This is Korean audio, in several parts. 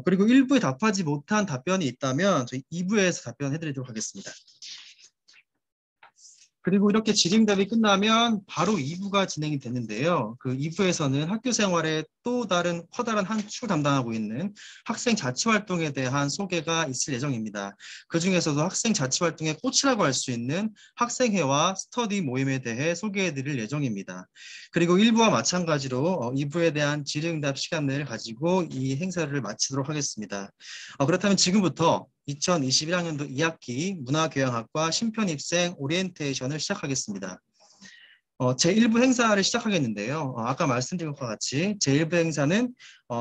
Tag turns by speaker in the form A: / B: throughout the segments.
A: 그리고 1부에 답하지 못한 답변이 있다면 저희 2부에서 답변해 드리도록 하겠습니다. 그리고 이렇게 질의응답이 끝나면 바로 2부가 진행이 되는데요. 그 2부에서는 학교 생활의 또 다른 커다란 한 축을 담당하고 있는 학생 자치활동에 대한 소개가 있을 예정입니다. 그 중에서도 학생 자치활동의 꽃이라고 할 수 있는 학생회와 스터디 모임에 대해 소개해 드릴 예정입니다. 그리고 1부와 마찬가지로 2부에 대한 질의응답 시간을 가지고 이 행사를 마치도록 하겠습니다. 그렇다면 지금부터 2021학년도 2학기 문화교양학과 신편입생 오리엔테이션을 시작하겠습니다. 제1부 행사를 시작하겠는데요. 아까 말씀드린 것과 같이 제1부 행사는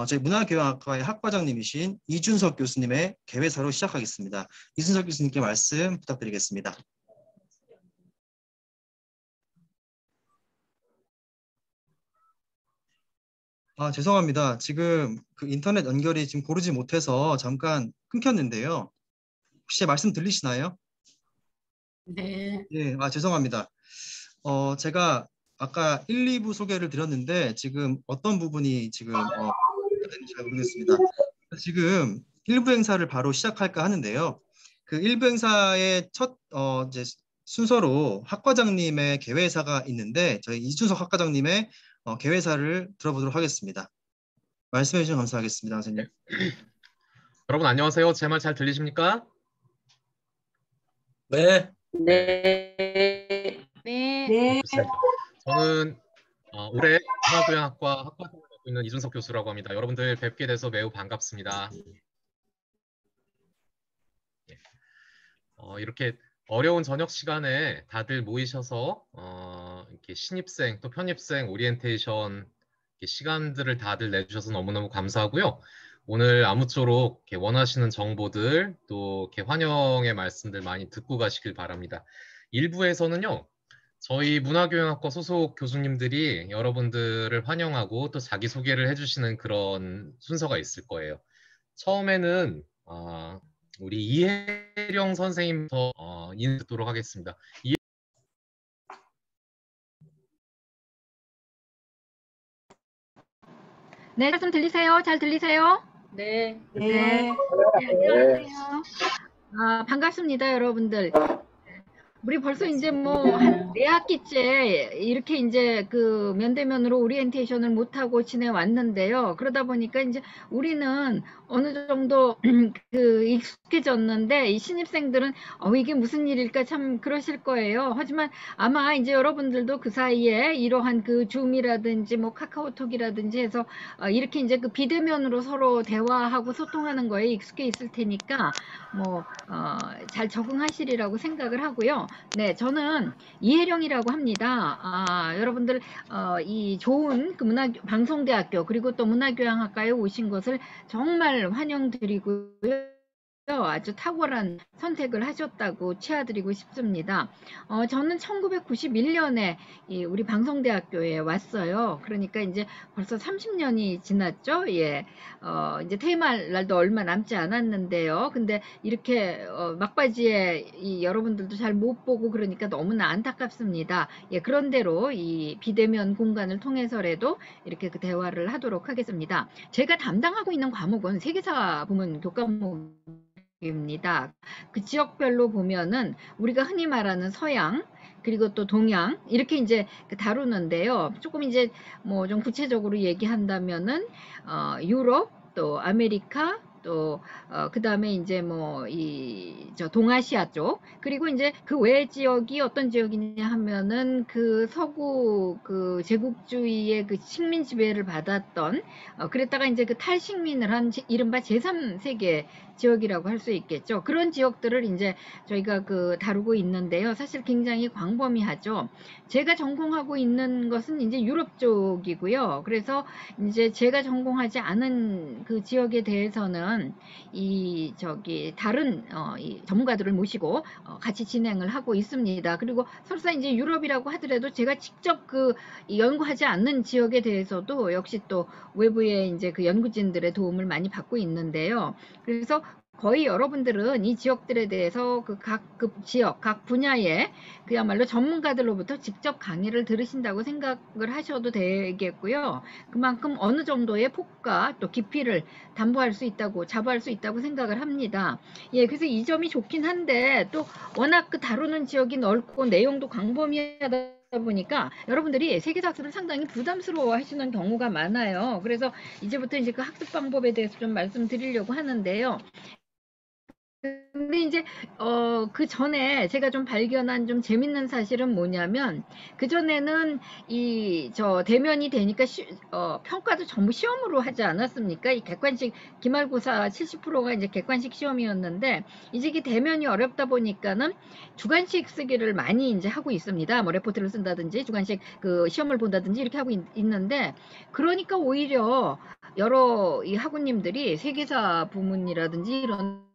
A: 저희 문화교양학과의 학과장님이신 이준석 교수님의 개회사로 시작하겠습니다. 이준석 교수님께 말씀 부탁드리겠습니다. 죄송합니다. 지금 그 인터넷 연결이 지금 고르지 못해서 잠깐 끊겼는데요. 혹시 제 말씀 들리시나요?
B: 네.
A: 예, 죄송합니다. 제가 아까 1, 2부 소개를 드렸는데 지금 어떤 부분이 지금 되는지 잘 모르겠습니다. 지금 1부 행사를 바로 시작할까 하는데요. 그 1부 행사의 첫 이제 순서로 학과장님의 개회사가 있는데 저희 이준석 학과장님의 개회사를 들어보도록 하겠습니다. 말씀해 주시면 감사하겠습니다, 선생님.
C: 여러분 안녕하세요. 제 말 잘 들리십니까?
D: 네.
B: 네.
E: 네.
C: 저는 올해 문화교양학과 학과생을 맡고 있는 이준석 교수라고 합니다. 여러분들 뵙게 돼서 매우 반갑습니다. 이렇게 어려운 저녁 시간에 다들 모이셔서 이렇게 신입생 또 편입생 오리엔테이션 시간들을 다들 내주셔서 너무너무 감사하고요. 오늘 아무쪼록 이렇게 원하시는 정보들 또 이렇게 환영의 말씀들 많이 듣고 가시길 바랍니다. 1부에서는요. 저희 문화교양학과 소속 교수님들이 여러분들을 환영하고 또 자기소개를 해주시는 그런 순서가 있을 거예요. 처음에는 우리 이혜령 선생님부터 인사 듣도록 하겠습니다.
E: 네, 말씀 들리세요? 잘 들리세요?
B: 네.
E: 네. 안녕하세요. 반갑습니다, 여러분들. 우리 벌써 이제 뭐 한 4학기째 이렇게 이제 그 면대면으로 오리엔테이션을 못하고 지내왔는데요. 그러다 보니까 이제 우리는 어느 정도 그 익숙해졌는데 이 신입생들은 이게 무슨 일일까 참 그러실 거예요. 하지만 아마 이제 여러분들도 그 사이에 이러한 그 줌이라든지 뭐 카카오톡이라든지 해서 이렇게 이제 그 비대면으로 서로 대화하고 소통하는 거에 익숙해 있을 테니까 뭐 잘 적응하시리라고 생각을 하고요. 네, 저는 이혜령이라고 합니다. 여러분들 이 좋은 그 방송대학교 그리고 또 문화교양학과에 오신 것을 정말 환영드리고요. 아주 탁월한 선택을 하셨다고 치아드리고 싶습니다. 저는 1991년에 우리 방송대학교에 왔어요. 그러니까 이제 벌써 30년이 지났죠. 예. 이제 퇴임할 날도 얼마 남지 않았는데요. 근데 이렇게 막바지에 여러분들도 잘 못 보고 그러니까 너무나 안타깝습니다. 예, 그런대로 이 비대면 공간을 통해서라도 이렇게 그 대화를 하도록 하겠습니다. 제가 담당하고 있는 과목은 세계사 부문 교과목 입니다. 그 지역별로 보면은 우리가 흔히 말하는 서양 그리고 또 동양 이렇게 이제 다루는데요. 조금 이제 뭐 좀 구체적으로 얘기한다면은 유럽 또 아메리카 또 그 다음에 이제 뭐 저 동아시아 쪽 그리고 이제 그 외 지역이 어떤 지역이냐 하면은 그 서구 그 제국주의의 그 식민 지배를 받았던 그랬다가 이제 그 탈식민을 한 이른바 제3세계 지역이라고 할 수 있겠죠. 그런 지역들을 이제 저희가 그 다루고 있는데요. 사실 굉장히 광범위하죠. 제가 전공하고 있는 것은 이제 유럽 쪽이고요. 그래서 이제 제가 전공하지 않은 그 지역에 대해서는 다른 이 전문가들을 모시고 같이 진행을 하고 있습니다. 그리고 설사 이제 유럽이라고 하더라도 제가 직접 그 연구하지 않는 지역에 대해서도 역시 또 외부의 이제 그 연구진들의 도움을 많이 받고 있는데요. 그래서 거의 여러분들은 이 지역들에 대해서 그 지역, 각 분야의 그야말로 전문가들로부터 직접 강의를 들으신다고 생각을 하셔도 되겠고요. 그만큼 어느 정도의 폭과 또 깊이를 담보할 수 있다고, 자부할 수 있다고 생각을 합니다. 예, 그래서 이 점이 좋긴 한데 또 워낙 그 다루는 지역이 넓고 내용도 광범위하다 보니까 여러분들이 세계사 학습을 상당히 부담스러워 하시는 경우가 많아요. 그래서 이제부터 이제 그 학습 방법에 대해서 좀 말씀드리려고 하는데요. 근데 이제 그 전에 제가 좀 발견한 좀 재밌는 사실은 뭐냐면, 그 전에는 대면이 되니까 평가도 전부 시험으로 하지 않았습니까? 이 객관식 기말고사 70%가 이제 객관식 시험이었는데, 이제 이게 대면이 어렵다 보니까는 주관식 쓰기를 많이 이제 하고 있습니다. 뭐 레포트를 쓴다든지 주관식 그 시험을 본다든지 이렇게 하고 있는데, 그러니까 오히려 여러 이 학우님들이 세계사 부문이라든지 이런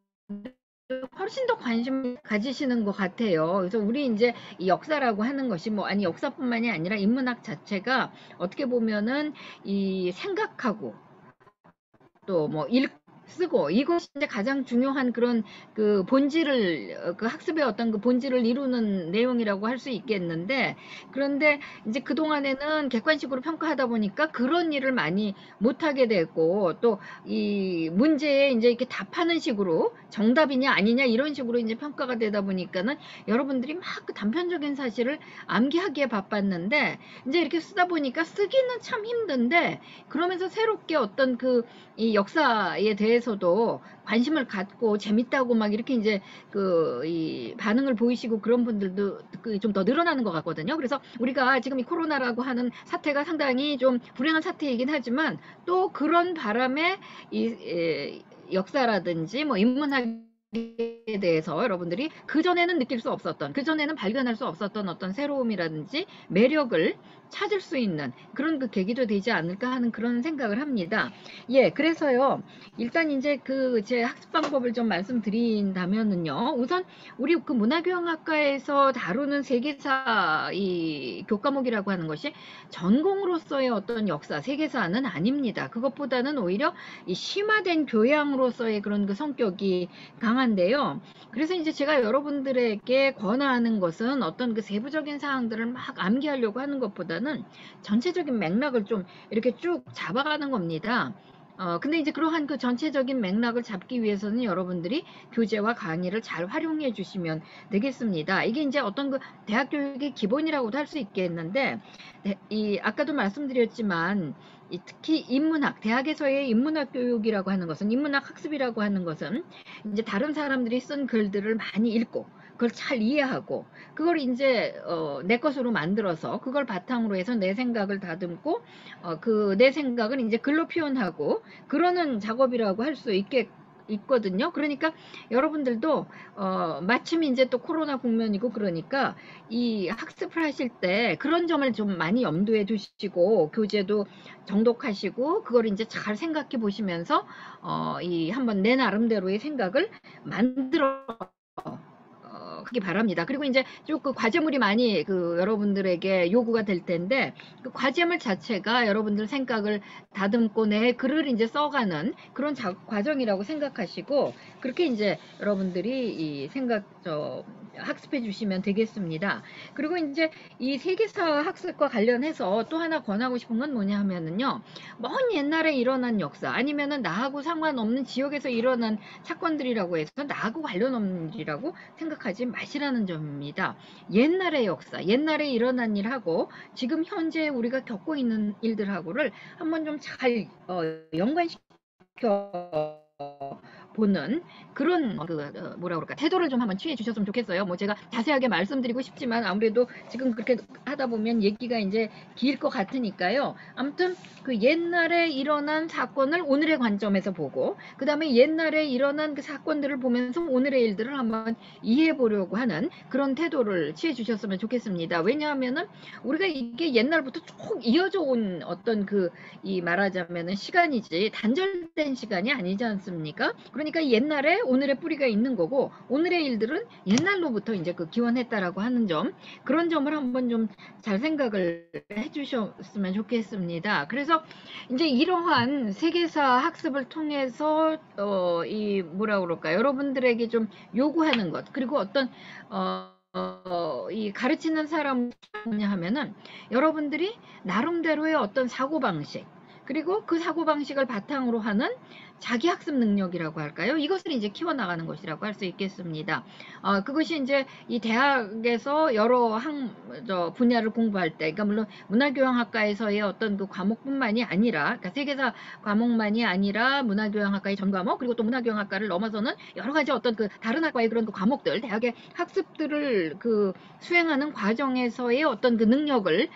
E: 훨씬 더 관심 가지시는 것 같아요. 그래서 우리 이제 이 역사라고 하는 것이 아니 역사뿐만이 아니라 인문학 자체가 어떻게 보면은 이 생각하고 또 뭐 쓰고, 이것이 이제 가장 중요한 그런 그 본질을, 그 학습의 어떤 그 본질을 이루는 내용이라고 할 수 있겠는데, 그런데 이제 그동안에는 객관식으로 평가하다 보니까 그런 일을 많이 못하게 되고, 또 이 문제에 이제 이렇게 답하는 식으로 정답이냐 아니냐 이런 식으로 이제 평가가 되다 보니까는 여러분들이 막 그 단편적인 사실을 암기하기에 바빴는데, 이제 이렇게 쓰다 보니까 쓰기는 참 힘든데, 그러면서 새롭게 어떤 이 역사에 대해서도 관심을 갖고 재밌다고 막 이렇게 이제 이 반응을 보이시고 그런 분들도 좀 더 늘어나는 것 같거든요. 그래서 우리가 지금 이 코로나라고 하는 사태가 상당히 좀 불행한 사태이긴 하지만, 또 그런 바람에 역사라든지 뭐 인문학에 대해서 여러분들이 그전에는 느낄 수 없었던, 그전에는 발견할 수 없었던 어떤 새로움이라든지 매력을 찾을 수 있는 그런 그 계기도 되지 않을까 하는 그런 생각을 합니다. 예, 그래서요, 일단 이제 제 학습 방법을 좀 말씀드린다면은요, 우선 우리 그 문화교양학과에서 다루는 세계사 이 교과목이라고 하는 것이 전공으로서의 어떤 역사, 세계사는 아닙니다. 그것보다는 오히려 이 심화된 교양으로서의 그런 그 성격이 강한데요. 그래서 이제 제가 여러분들에게 권하는 것은 어떤 그 세부적인 사항들을 막 암기하려고 하는 것보다는 전체적인 맥락을 좀 이렇게 쭉 잡아가는 겁니다. 근데 이제 그러한 그 전체적인 맥락을 잡기 위해서는 여러분들이 교재와 강의를 잘 활용해 주시면 되겠습니다. 이게 이제 어떤 그 대학 교육의 기본이라고도 할 수 있겠는데, 아까도 말씀드렸지만, 특히 인문학, 대학에서의 인문학 교육이라고 하는 것은, 인문학 학습이라고 하는 것은 이제 다른 사람들이 쓴 글들을 많이 읽고, 그걸 잘 이해하고, 그걸 이제 내 것으로 만들어서 그걸 바탕으로 해서 내 생각을 다듬고, 내 생각을 이제 글로 표현하고 그러는 작업이라고 할 수 있거든요. 그러니까 여러분들도 마침 이제 또 코로나 국면이고, 그러니까 이 학습을 하실 때 그런 점을 좀 많이 염두에 두시고, 교재도 정독하시고, 그걸 이제 잘 생각해 보시면서 한번 내 나름대로의 생각을 만들어 하기 바랍니다. 그리고 이제 쭉 그 과제물이 많이 여러분들에게 요구가 될 텐데, 그 과제물 자체가 여러분들 생각을 다듬고 내 글을 이제 써가는 그런 과정이라고 생각하시고, 그렇게 이제 여러분들이 이 학습해 주시면 되겠습니다. 그리고 이제 이 세계사 학습과 관련해서 또 하나 권하고 싶은 건 뭐냐 하면은요, 먼 옛날에 일어난 역사, 아니면은 나하고 상관없는 지역에서 일어난 사건들이라고 해서 나하고 관련 없는 일이라고 생각하지 마시라는 점입니다. 옛날의 역사, 옛날에 일어난 일하고 지금 현재 우리가 겪고 있는 일들하고를 한번 좀 잘 연관시켜 보는 그런 태도를 좀 한번 취해 주셨으면 좋겠어요. 뭐 제가 자세하게 말씀드리고 싶지만 아무래도 지금 그렇게 하다 보면 얘기가 이제 길 것 같으니까요. 아무튼 그 옛날에 일어난 사건을 오늘의 관점에서 보고, 그 다음에 옛날에 일어난 그 사건들을 보면서 오늘의 일들을 한번 이해해 보려고 하는 그런 태도를 취해 주셨으면 좋겠습니다. 왜냐하면은 우리가 이게 옛날부터 쭉 이어져 온 어떤 말하자면은 시간이지 단절된 시간이 아니지 않습니까? 그러니까 옛날에 오늘의 뿌리가 있는 거고 오늘의 일들은 옛날로부터 이제 그 기원했다라고 하는 점, 그런 점을 한번 좀 잘 생각을 해주셨으면 좋겠습니다. 그래서 이제 이러한 세계사 학습을 통해서 이 뭐라 그럴까, 여러분들에게 좀 요구하는 것, 그리고 어떤 이 가르치는 사람 뭐냐 하면은 여러분들이 나름대로의 어떤 사고방식, 그리고 그 사고방식을 바탕으로 하는 자기 학습 능력이라고 할까요? 이것을 이제 키워나가는 것이라고 할 수 있겠습니다. 그것이 이제 이 대학에서 여러 분야를 공부할 때, 그러니까 물론 문화교양학과에서의 어떤 그 과목뿐만이 아니라, 그러니까 세계사 과목만이 아니라 문화교양학과의 전 과목, 그리고 또 문화교양학과를 넘어서는 여러 가지 어떤 그 다른 학과의 그런 그 과목들, 대학의 학습들을 그 수행하는 과정에서의 어떤 그 능력을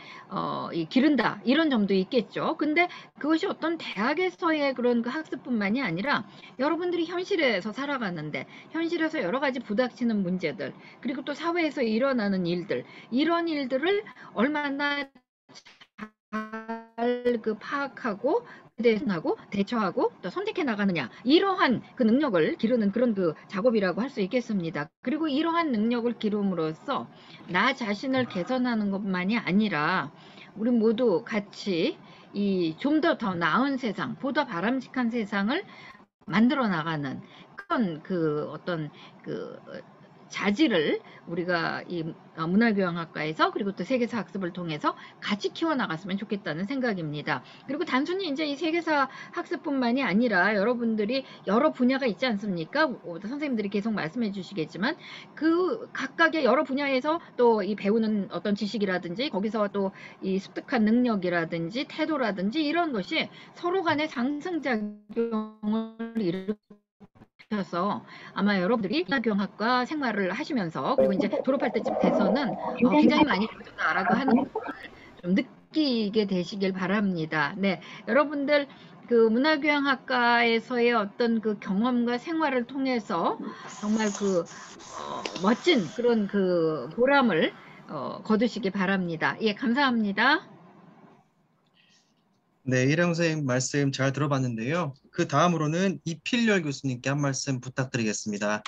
E: 기른다, 이런 점도 있겠죠. 근데 그것이 어떤 대학에서의 그런 그 학습뿐만이 아니라 여러분들이 현실에서 살아가는데, 현실에서 여러 가지 부닥치는 문제들, 그리고 또 사회에서 일어나는 일들, 이런 일들을 얼마나 잘 그 파악하고 대응하고 대처하고 또 선택해 나가느냐, 이러한 그 능력을 기르는 그런 그 작업이라고 할 수 있겠습니다. 그리고 이러한 능력을 기름으로써 나 자신을 개선하는 것만이 아니라 우리 모두 같이 이 좀 더 나은 세상, 보다 바람직한 세상을 만들어 나가는 그런 그 어떤 그 자질을 우리가 이 문화교양학과에서, 그리고 또 세계사 학습을 통해서 같이 키워나갔으면 좋겠다는 생각입니다. 그리고 단순히 이제 이 세계사 학습뿐만이 아니라 여러분들이 여러 분야가 있지 않습니까? 선생님들이 계속 말씀해 주시겠지만 그 각각의 여러 분야에서 또 이 배우는 어떤 지식이라든지 거기서 또 이 습득한 능력이라든지 태도라든지 이런 것이 서로 간의 상승작용을 일으켜서 아마 여러분들이 문화교양학과 생활을 하시면서, 그리고 이제 졸업할 때쯤 돼서는 굉장히 많이 좋다라고 하는 걸 좀 느끼게 되시길 바랍니다. 네, 여러분들 그 문화교양학과에서의 어떤 그 경험과 생활을 통해서 정말 그 멋진 그런 그 보람을 거두시기 바랍니다. 예, 감사합니다.
A: 네, 이령 선생님 말씀 잘 들어봤는데요. 그 다음으로는 이필렬 교수님께 한 말씀 부탁드리겠습니다.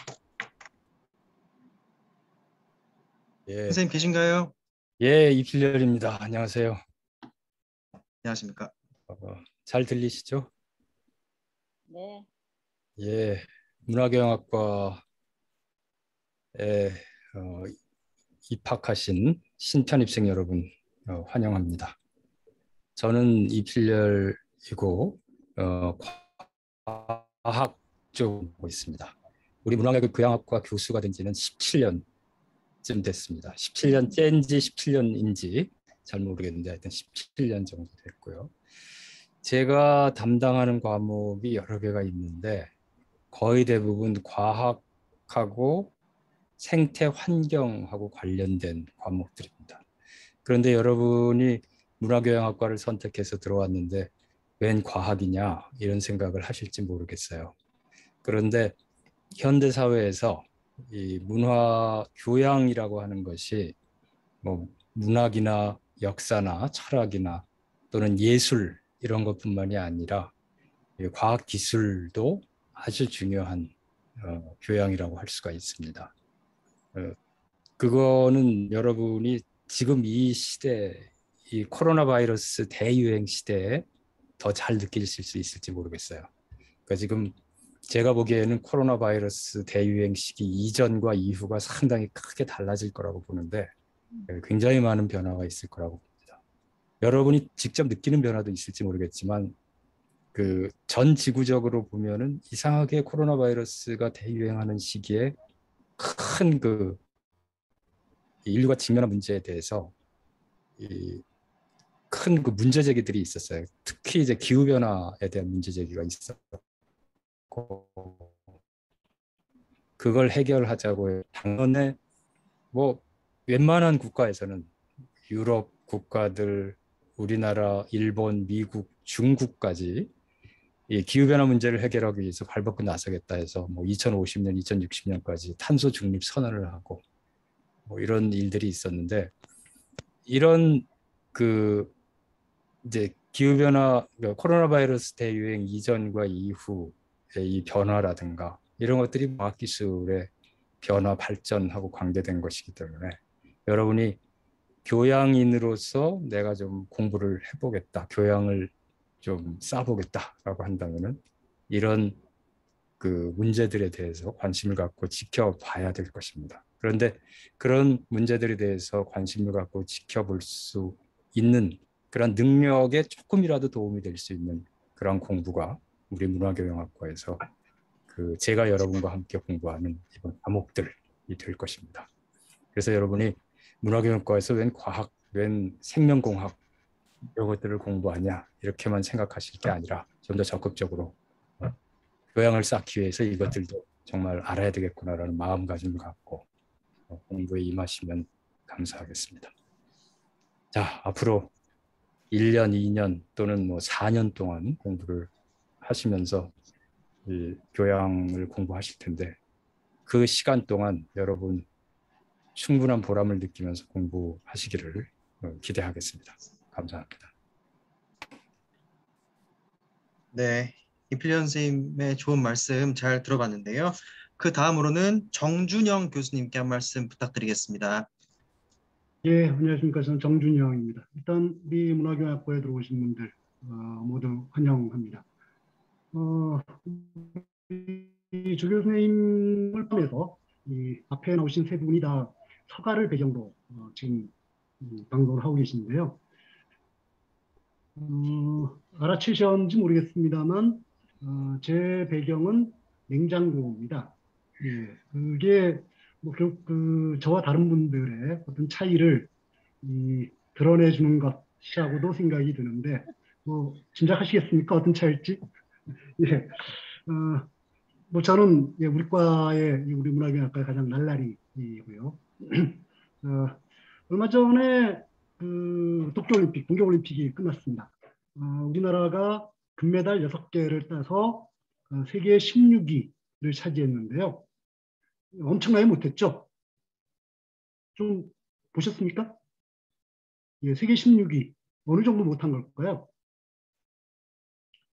D: 예,
A: 선생님 계신가요?
D: 예, 이필렬입니다. 안녕하세요.
A: 안녕하십니까?
D: 잘 들리시죠?
B: 네.
D: 예, 문화경영학과에 입학하신 신편입생 여러분 환영합니다. 저는 이필렬이고 과학 쪽을 보고 있습니다. 우리 문화교양학과 교수가 된 지는 17년쯤 됐습니다. 17년째인지 17년인지 잘 모르겠는데 하여튼 17년 정도 됐고요. 제가 담당하는 과목이 여러 개가 있는데 거의 대부분 과학하고 생태 환경하고 관련된 과목들입니다. 그런데 여러분이 문화교양학과를 선택해서 들어왔는데 웬 과학이냐 이런 생각을 하실지 모르겠어요. 그런데 현대 사회에서 이 문화 교양이라고 하는 것이 뭐 문학이나 역사나 철학이나 또는 예술 이런 것뿐만이 아니라 과학 기술도 아주 중요한 교양이라고 할 수가 있습니다. 그거는 여러분이 지금 이 시대, 이 코로나 바이러스 대유행 시대에 더 잘 느끼실 수 있을지 모르겠어요. 그러니까 지금 제가 보기에는 코로나 바이러스 대유행 시기 이전과 이후가 상당히 크게 달라질 거라고 보는데 굉장히 많은 변화가 있을 거라고 봅니다. 여러분이 직접 느끼는 변화도 있을지 모르겠지만 그 전 지구적으로 보면은 이상하게 코로나 바이러스가 대유행하는 시기에 큰 그 인류가 직면한 문제에 대해서 큰 그 문제 제기들이 있었어요. 특히 이제 기후 변화에 대한 문제 제기가 있었고 그걸 해결하자고 당연히 뭐 웬만한 국가에서는 유럽 국가들, 우리나라, 일본, 미국, 중국까지 이 기후변화 문제를 해결하기 위해서 발벗고 나서겠다 해서 뭐 2050년, 2060년까지 탄소 중립 선언을 하고 뭐 이런 일들이 있었는데 이런 그 이제 기후변화, 코로나 바이러스 대유행 이전과 이후 이 변화라든가 이런 것들이 과학기술의 변화 발전하고 관계된 것이기 때문에 여러분이 교양인으로서 내가 좀 공부를 해보겠다, 교양을 좀 쌓아보겠다라고 한다면은 이런 그 문제들에 대해서 관심을 갖고 지켜봐야 될 것입니다. 그런데 그런 문제들에 대해서 관심을 갖고 지켜볼 수 있는 그런 능력에 조금이라도 도움이 될 수 있는 그런 공부가 우리 문화교양학과에서 그 제가 여러분과 함께 공부하는 이번 과목들이 될 것입니다. 그래서 여러분이 문화교양과에서 웬 과학, 웬 생명공학 이런 것들을 공부하냐 이렇게만 생각하실 게 아니라 좀 더 적극적으로 교양을 쌓기 위해서 이것들도 정말 알아야 되겠구나라는 마음가짐을 갖고 공부에 임하시면 감사하겠습니다. 자, 앞으로 1년, 2년 또는 뭐 4년 동안 공부를 하시면서 이 교양을 공부하실 텐데 그 시간 동안 여러분 충분한 보람을 느끼면서 공부하시기를 기대하겠습니다. 감사합니다.
A: 네, 이필련 선생님의 좋은 말씀 잘 들어봤는데요. 그 다음으로는 정준영 교수님께 한 말씀 부탁드리겠습니다.
F: 예, 안녕하십니까. 저는 정준영입니다. 일단 우리 문화교양학과에 들어오신 분들 모두 환영합니다. 조 교수님을 통해서 이 앞에 나오신 세 분이 다 서가를 배경으로 지금 방송을 하고 계신데요. 알아채셨는지 모르겠습니다만 제 배경은 냉장고입니다. 예, 그게 뭐 결국 그 저와 다른 분들의 어떤 차이를 드러내주는 것이라고도 생각이 드는데 뭐 짐작하시겠습니까? 어떤 차일지? 예, 뭐 저는 예, 우리 과의 우리 문화교양학과의 가장 날라리이고요. 얼마 전에 그 도쿄올림픽, 동계올림픽이 끝났습니다. 우리나라가 금메달 6개를 따서 세계 16위를 차지했는데요. 엄청나게 못했죠? 좀 보셨습니까? 예, 세계 16위. 어느 정도 못한 걸까요?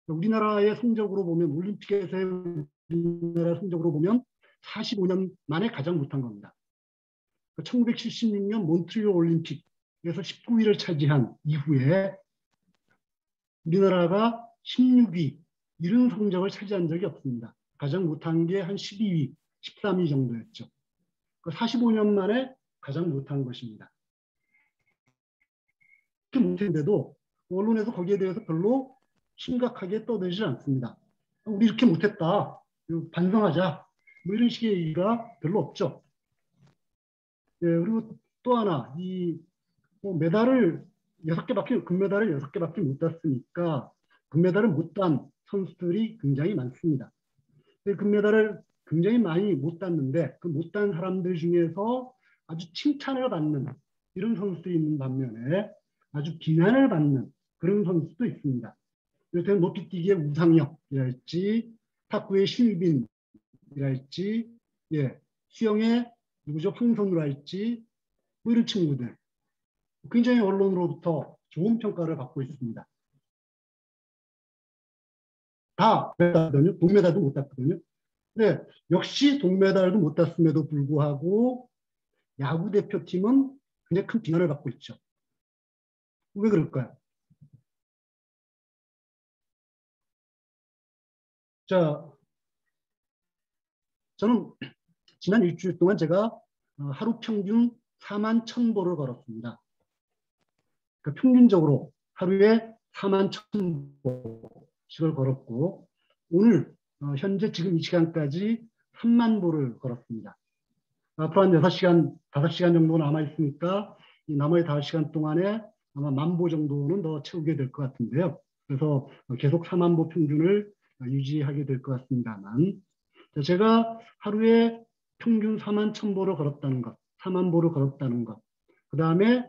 F: 우리나라의 성적으로 보면, 올림픽에서의 우리나라 성적으로 보면 45년 만에 가장 못한 겁니다. 1976년 몬트리올 올림픽에서 19위를 차지한 이후에 우리나라가 16위, 이런 성적을 차지한 적이 없습니다. 가장 못한 게 한 12위, 13위 정도였죠. 45년 만에 가장 못한 것입니다. 그렇게 못했는데도 언론에서 거기에 대해서 별로 심각하게 떠들지 않습니다. 우리 이렇게 못했다, 반성하자, 뭐 이런 식의 얘기가 별로 없죠. 예, 그리고 또 하나, 메달을 6개밖에, 금메달을 6개밖에 못 땄으니까 금메달을 못 딴 선수들이 굉장히 많습니다. 금메달을 굉장히 많이 못 땄는데 그 못 딴 사람들 중에서 아주 칭찬을 받는 이런 선수도 있는 반면에 아주 비난을 받는 그런 선수도 있습니다. 이를테면 높이뛰기의 우상혁이랄지, 탁구의 신유빈이랄지, 예, 수영의 누구죠? 황선우랄지, 뭐 이런 친구들 굉장히 언론으로부터 좋은 평가를 받고 있습니다. 다 땄거든요. 동메달도 못 땄거든요. 근데 역시 동메달도 못 땄음에도 불구하고 야구 대표팀은 굉장히 큰 비난을 받고 있죠. 왜 그럴까요? 자, 저는 지난 일주일 동안 제가 하루 평균 41,000보를 걸었습니다. 그러니까 평균적으로 하루에 41,000보씩을 걸었고, 오늘 현재 지금 이 시간까지 30,000보를 걸었습니다. 앞으로 한 6시간, 5시간 정도 남아있으니까 이 나머지 5시간 동안에 아마 10,000보 정도는 더 채우게 될 것 같은데요. 그래서 계속 40,000보 평균을 유지하게 될 것 같습니다만, 제가 하루에 평균 41,000보를 걸었다는 것, 40,000보를 걸었다는 것, 그 다음에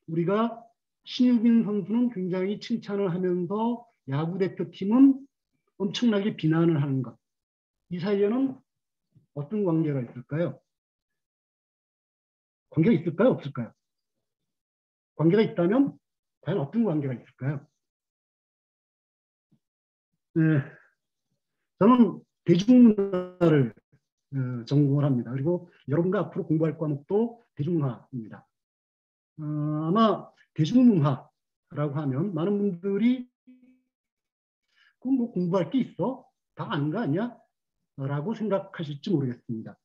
F: 우리가 신유빈 선수는 굉장히 칭찬을 하면서 야구 대표팀은 엄청나게 비난을 하는 것, 이 사이에는 어떤 관계가 있을까요? 관계가 있을까요? 없을까요? 관계가 있다면 과연 어떤 관계가 있을까요? 네, 저는 대중문화를 전공을 합니다. 그리고 여러분과 앞으로 공부할 과목도 대중문화입니다. 아마 대중문화라고 하면 많은 분들이 그럼 뭐 공부할 게 있어? 다 아는 거 아니야? 라고 생각하실지 모르겠습니다.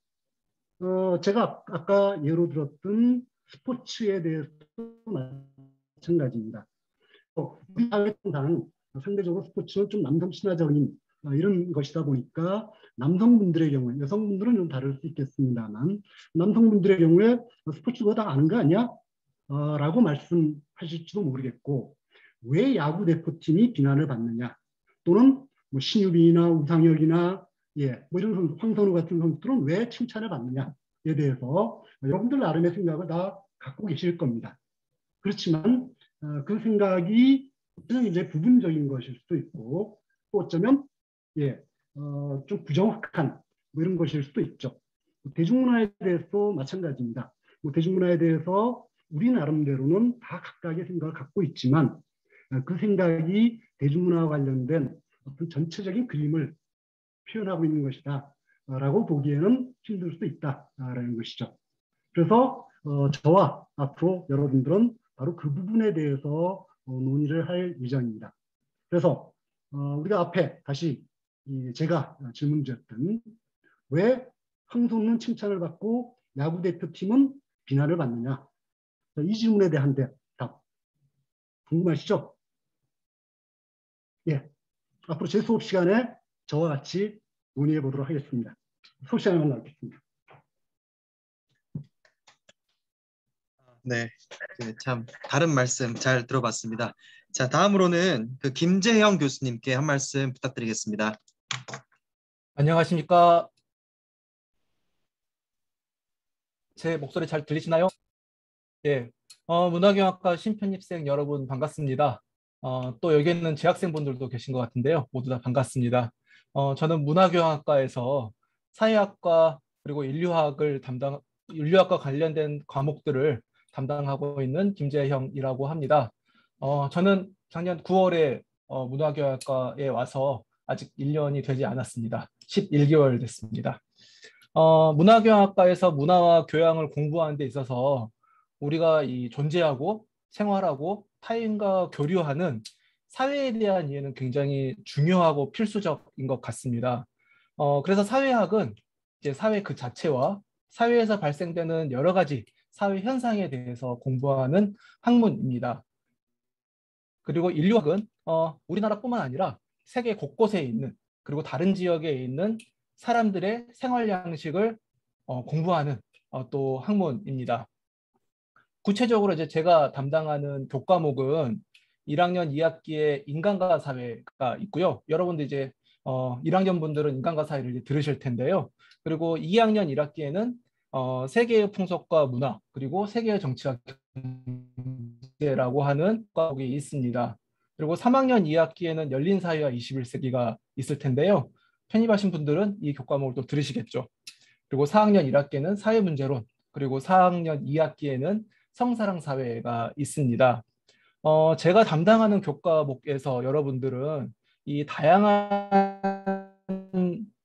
F: 제가 아까 예로 들었던 스포츠에 대해서도 마찬가지입니다. 우리 사회 통상 상대적으로 스포츠는 좀 남성 친화적인 이런 것이다 보니까 남성분들의 경우에, 여성분들은 좀 다를 수 있겠습니다만, 남성분들의 경우에 스포츠 그거 다 아는 거 아니야? 라고 말씀하실지도 모르겠고, 왜 야구 대표팀이 비난을 받느냐, 또는 뭐 신유빈이나 우상혁이나 뭐 이런 선수, 황선우 같은 선수들은 왜 칭찬을 받느냐에 대해서 여러분들 나름의 생각을 다 갖고 계실 겁니다. 그렇지만 그 생각이 그냥 이제 부분적인 것일 수도 있고, 또 어쩌면 좀 부정확한 뭐 이런 것일 수도 있죠. 대중문화에 대해서 마찬가지입니다. 뭐 대중문화에 대해서 우리 나름대로는 다 각각의 생각을 갖고 있지만 그 생각이 대중문화와 관련된 어떤 전체적인 그림을 표현하고 있는 것이다 라고 보기에는 힘들 수도 있다라는 것이죠. 그래서 저와 앞으로 여러분들은 바로 그 부분에 대해서 논의를 할 예정입니다. 그래서 우리가 앞에 다시 제가 질문 드렸던 왜 황선우는 칭찬을 받고 야구 대표팀은 비난을 받느냐, 이 질문에 대한 답 궁금하시죠? 앞으로 제 수업 시간에 저와 같이 논의해 보도록 하겠습니다. 수업 시간에 만나뵙겠습니다.
A: 네, 참 다른 말씀 잘 들어봤습니다. 자, 다음으로는 그 김재형 교수님께 한 말씀 부탁드리겠습니다.
G: 안녕하십니까. 제 목소리 잘 들리시나요? 문화경학과 신편입생 여러분 반갑습니다. 또 여기 있는 재학생분들도 계신 것 같은데요. 모두 다 반갑습니다. 저는 문화경학과에서 사회학과 그리고 인류학과 관련된 과목들을 담당하고 있는 김재형이라고 합니다. 저는 작년 9월에 문화경학과에 와서 아직 1년이 되지 않았습니다. 11개월 됐습니다. 문화경학과에서 문화와 교양을 공부하는 데 있어서 우리가 존재하고 생활하고 타인과 교류하는 사회에 대한 이해는 굉장히 중요하고 필수적인 것 같습니다. 그래서 사회학은 이제 사회 그 자체와 사회에서 발생되는 여러 가지 사회 현상에 대해서 공부하는 학문입니다. 그리고 인류학은 우리나라뿐만 아니라 세계 곳곳에 있는, 그리고 다른 지역에 있는 사람들의 생활 양식을 공부하는 또 학문입니다. 구체적으로 이제 제가 담당하는 교과목은 1학년 2학기에 인간과 사회가 있고요. 여러분들 이제 1학년 분들은 인간과 사회를 이제 들으실 텐데요. 그리고 2학년 1학기에는 세계의 풍속과 문화, 그리고 세계의 정치와 경제라고 하는 과목이 있습니다. 그리고 3학년 2학기에는 열린 사회와 21세기가 있을 텐데요. 편입하신 분들은 이 교과목을 또 들으시겠죠. 그리고 4학년 1학기에는 사회문제론, 그리고 4학년 2학기에는 성사랑 사회가 있습니다. 제가 담당하는 교과목에서 여러분들은 이 다양한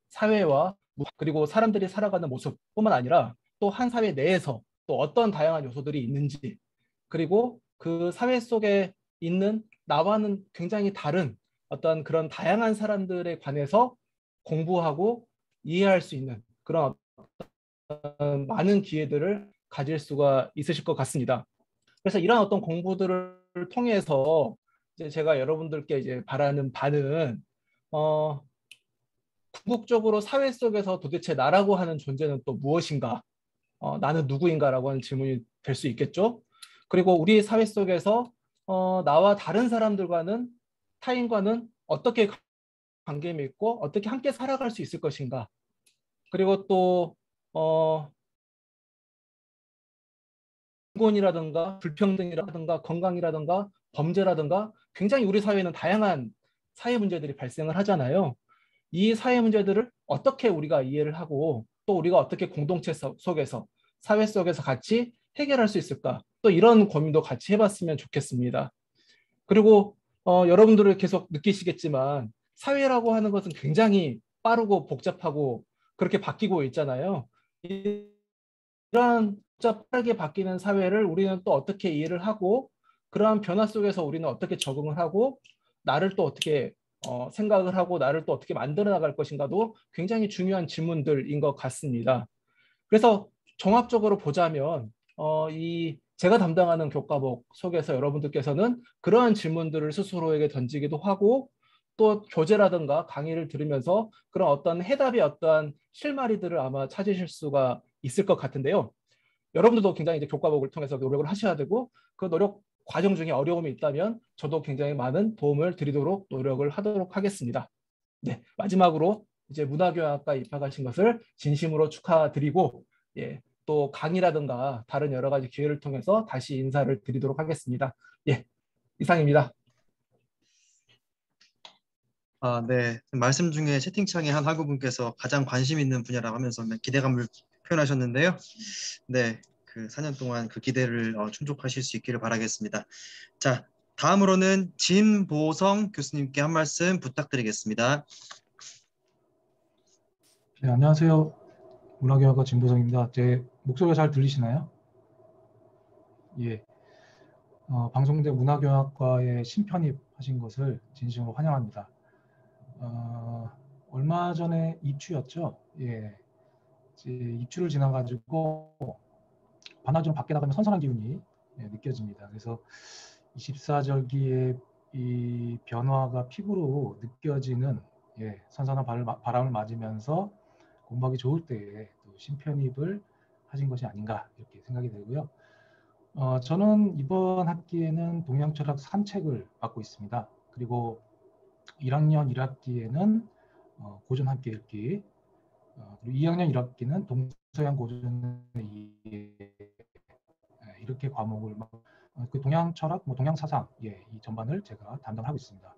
G: 사회와 그리고 사람들이 살아가는 모습뿐만 아니라 또 한 사회 내에서 또 어떤 다양한 요소들이 있는지, 그리고 그 사회 속에 있는 나와는 굉장히 다른 어떤 그런 다양한 사람들에 관해서 공부하고 이해할 수 있는 그런 많은 기회들을 가질 수가 있으실 것 같습니다. 그래서 이런 어떤 공부들을 통해서 이제 제가 여러분들께 이제 바라는 바는 궁극적으로 사회 속에서 도대체 나라고 하는 존재는 또 무엇인가? 나는 누구인가라고 하는 질문이 될 수 있겠죠. 그리고 우리 사회 속에서 나와 다른 사람들과는, 타인과는 어떻게 관계 맺고 어떻게 함께 살아갈 수 있을 것인가. 그리고 또 인권이라든가 불평등이라든가 건강이라든가 범죄라든가 굉장히 우리 사회에는 다양한 사회 문제들이 발생을 하잖아요. 이 사회 문제들을 어떻게 우리가 이해를 하고 또 우리가 어떻게 공동체 속에서 사회 속에서 같이 해결할 수 있을까? 또 이런 고민도 같이 해봤으면 좋겠습니다. 그리고 여러분들을 계속 느끼시겠지만 사회라고 하는 것은 굉장히 빠르고 복잡하고 그렇게 바뀌고 있잖아요. 이러한 빠르게 바뀌는 사회를 우리는 또 어떻게 이해를 하고 그러한 변화 속에서 우리는 어떻게 적응을 하고 나를 또 어떻게 생각을 하고 나를 또 어떻게 만들어 나갈 것인가도 굉장히 중요한 질문들인 것 같습니다. 그래서 종합적으로 보자면 이 제가 담당하는 교과목 속에서 여러분들께서는 그러한 질문들을 스스로에게 던지기도 하고 또 교재라든가 강의를 들으면서 그런 어떤 해답의 어떠한 실마리들을 아마 찾으실 수가 있을 것 같은데요. 여러분들도 굉장히 이제 교과목을 통해서 노력을 하셔야 되고 그 노력 과정 중에 어려움이 있다면 저도 굉장히 많은 도움을 드리도록 노력을 하도록 하겠습니다. 네, 마지막으로 이제 문화교양학과에 입학하신 것을 진심으로 축하드리고 예, 또 강의라든가 다른 여러 가지 기회를 통해서 다시 인사를 드리도록 하겠습니다. 예, 이상입니다.
A: 네. 말씀 중에 채팅창에 한 학우분께서 가장 관심 있는 분야라고 하면서 기대감을 표현하셨는데요. 네. 그 4년 동안 그 기대를 충족하실 수 있기를 바라겠습니다. 자, 다음으로는 진보성 교수님께 한 말씀 부탁드리겠습니다.
H: 네, 안녕하세요. 문화교양학과 진보성입니다. 제 목소리가 잘 들리시나요? 예. 방송대 문화교양학과에 신편입하신 것을 진심으로 환영합니다. 얼마 전에 입추였죠. 예. 이제 입추를 지나가지고 반나절 밖에 나가면 선선한 기운이 느껴집니다. 그래서 24절기의 이 변화가 피부로 느껴지는 선선한 바람을 맞으면서 공부하기 좋을 때에 또 신편입을 하신 것이 아닌가 이렇게 생각이 되고요. 저는 이번 학기에는 동양철학 3책을 맡고 있습니다. 그리고 1학년 1학기에는 고전 함께 읽기, 그리고 2학년 1학기는 동서양 고전의 이해, 이렇게 과목을 그 동양철학, 동양사상 이 전반을 제가 담당하고 있습니다.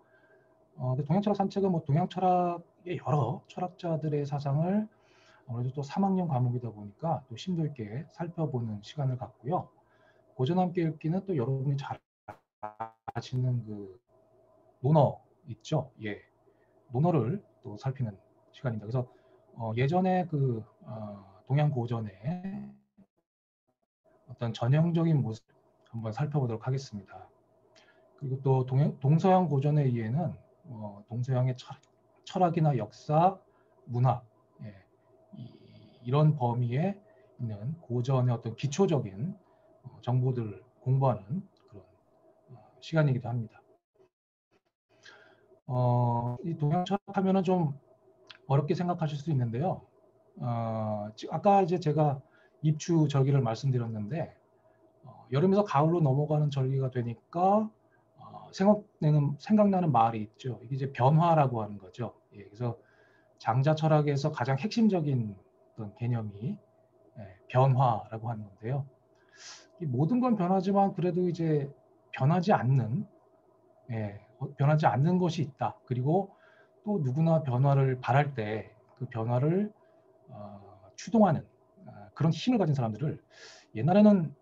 H: 동양철학 3책은 동양철학의 여러 철학자들의 사상을 아무래도 또 3학년 과목이다 보니까 또 심도 있게 살펴보는 시간을 갖고요. 고전 함께 읽기는 또 여러분이 잘 아시는 그 논어 있죠. 예, 논어를 또 살피는 시간입니다. 그래서 예전에 그 동양 고전의 어떤 전형적인 모습 한번 살펴보도록 하겠습니다. 그리고 또 동서양 고전에 의해는 동서양의 철학이나 역사, 문화 이런 범위에 있는 고전의 어떤 기초적인 정보들을 공부하는 그런 시간이기도 합니다. 이 동양철학하면은 좀 어렵게 생각하실 수 있는데요. 아까 이제 제가 입추 절기를 말씀드렸는데 여름에서 가을로 넘어가는 절기가 되니까 생각나는 말이 있죠. 이게 이제 변화라고 하는 거죠. 예, 그래서 장자 철학에서 가장 핵심적인 어떤 개념이 변화라고 하는 건데요. 이 모든 건 변하지만 그래도 이제 변하지 않는 것이 있다. 그리고 또 누구나 변화를 바랄 때 그 변화를 추동하는 그런 힘을 가진 사람들을 옛날에는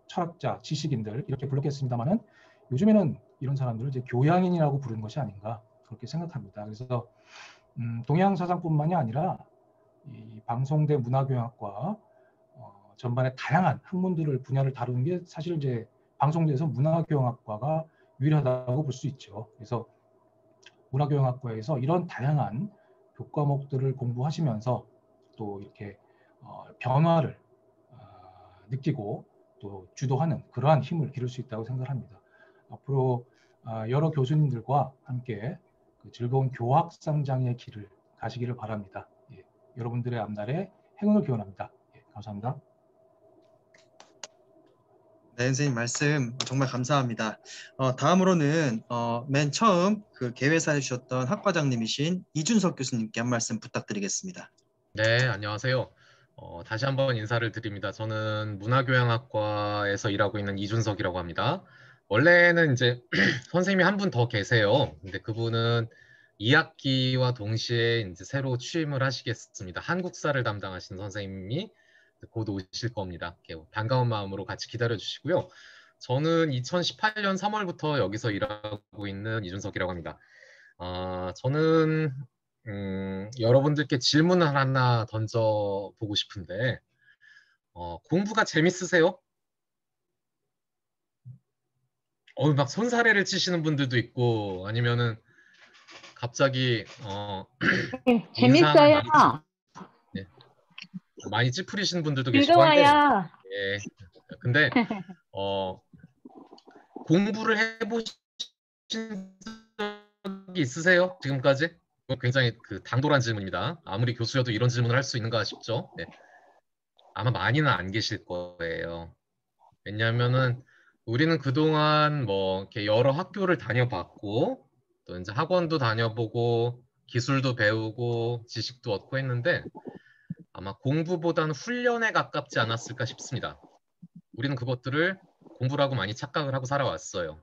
H: 철학자, 지식인들 이렇게 불렀겠습니다만은 요즘에는 이런 사람들을 이제 교양인이라고 부르는 것이 아닌가 그렇게 생각합니다. 그래서 동양사상뿐만이 아니라 이 방송대 문화교양학과 전반에 다양한 학문들을 분야를 다루는 게 사실 이제 방송대에서 문화교양학과가 유일하다고 볼 수 있죠. 그래서 문화교양학과에서 이런 다양한 교과목들을 공부하시면서 또 이렇게 변화를 느끼고 또 주도하는 그러한 힘을 기를 수 있다고 생각합니다. 앞으로 여러 교수님들과 함께 그 즐거운 교학 성장의 길을 가시기를 바랍니다. 예, 여러분들의 앞날에 행운을 기원합니다. 예, 감사합니다.
A: 네, 선생님 말씀 정말 감사합니다. 다음으로는 맨 처음 그 개회사에 주셨던 학과장님이신 이준석 교수님께 한 말씀 부탁드리겠습니다.
C: 네, 안녕하세요. 다시 한번 인사를 드립니다. 저는 문화교양학과에서 일하고 있는 이준석이라고 합니다. 원래는 이제 선생님이 한 분 더 계세요. 근데 그분은 2학기와 동시에 이제 새로 취임을 하시겠습니다. 한국사를 담당하시는 선생님이 곧 오실 겁니다. 반가운 마음으로 같이 기다려 주시고요. 저는 2018년 3월부터 여기서 일하고 있는 이준석이라고 합니다. 저는 여러분들께 질문을 하나 던져보고 싶은데 공부가 재밌으세요? 막 손사래를 치시는 분들도 있고 아니면은 갑자기 인상을
B: 재밌어요.
C: 네, 많이 찌푸리시는 분들도 계시고 한데
B: 즐거워요.
C: 예. 근데 공부를 해보신 적이 있으세요? 지금까지? 굉장히 당돌한 질문입니다. 아무리 교수여도 이런 질문을 할 수 있는가 싶죠? 네. 아마 많이는 안 계실 거예요. 왜냐하면은 우리는 그동안 뭐 이렇게 여러 학교를 다녀봤고 또 이제 학원도 다녀보고 기술도 배우고 지식도 얻고 했는데 아마 공부보다는 훈련에 가깝지 않았을까 싶습니다. 우리는 그것들을 공부라고 많이 착각을 하고 살아왔어요.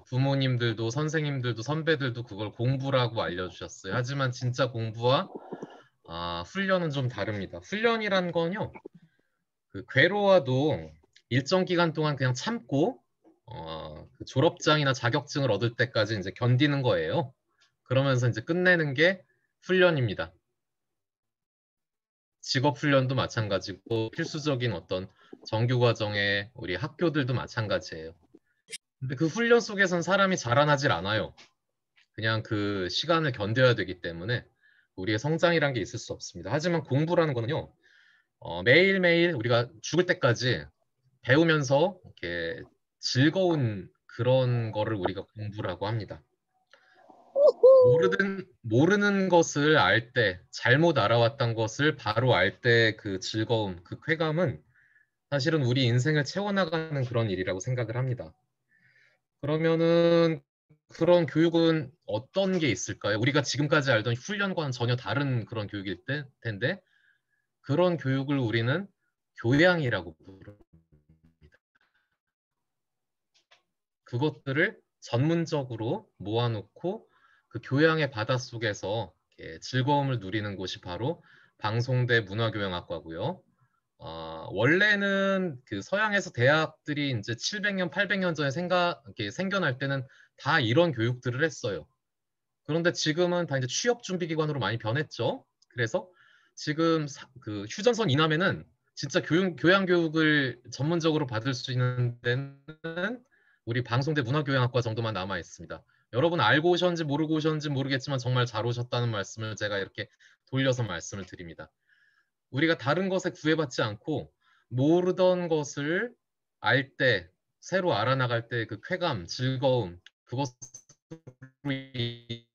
C: 부모님들도 선생님들도 선배들도 그걸 공부라고 알려주셨어요. 하지만 진짜 공부와 훈련은 좀 다릅니다. 훈련이란 건요. 괴로워도 일정 기간 동안 그냥 참고 졸업장이나 자격증을 얻을 때까지 이제 견디는 거예요. 그러면서 이제 끝내는 게 훈련입니다. 직업 훈련도 마찬가지고 필수적인 어떤 정규 과정에 우리 학교들도 마찬가지예요. 근데 그 훈련 속에선 사람이 자라나질 않아요. 그냥 그 시간을 견뎌야 되기 때문에 우리의 성장이란 게 있을 수 없습니다. 하지만 공부라는 거는요. 매일매일 우리가 죽을 때까지 배우면서 이렇게 즐거운 그런 거를 우리가 공부라고 합니다. 모르는 것을 알 때, 잘못 알아왔던 것을 바로 알 때 그 즐거움, 그 쾌감은 사실은 우리 인생을 채워나가는 그런 일이라고 생각을 합니다. 그러면은 그런 교육은 어떤 게 있을까요? 우리가 지금까지 알던 훈련과는 전혀 다른 그런 교육일 텐데 그런 교육을 우리는 교양이라고 부릅니다. 그것들을 전문적으로 모아놓고 그 교양의 바닷속에서 즐거움을 누리는 곳이 바로 방송대 문화교양학과고요. 원래는 그 서양에서 대학들이 이제 700년, 800년 전에 생겨날 때는 다 이런 교육들을 했어요. 그런데 지금은 다 이제 취업 준비 기관으로 많이 변했죠. 그래서 지금 그 휴전선 이남에는 진짜 교양 교육을 전문적으로 받을 수 있는 데는 우리 방송대 문화교양학과 정도만 남아 있습니다. 여러분 알고 오셨는지 모르고 오셨는지 모르겠지만 정말 잘 오셨다는 말씀을 제가 이렇게 돌려서 말씀을 드립니다. 우리가 다른 것에 구애받지 않고 모르던 것을 알 때, 새로 알아나갈 때 그 쾌감, 즐거움, 그것으로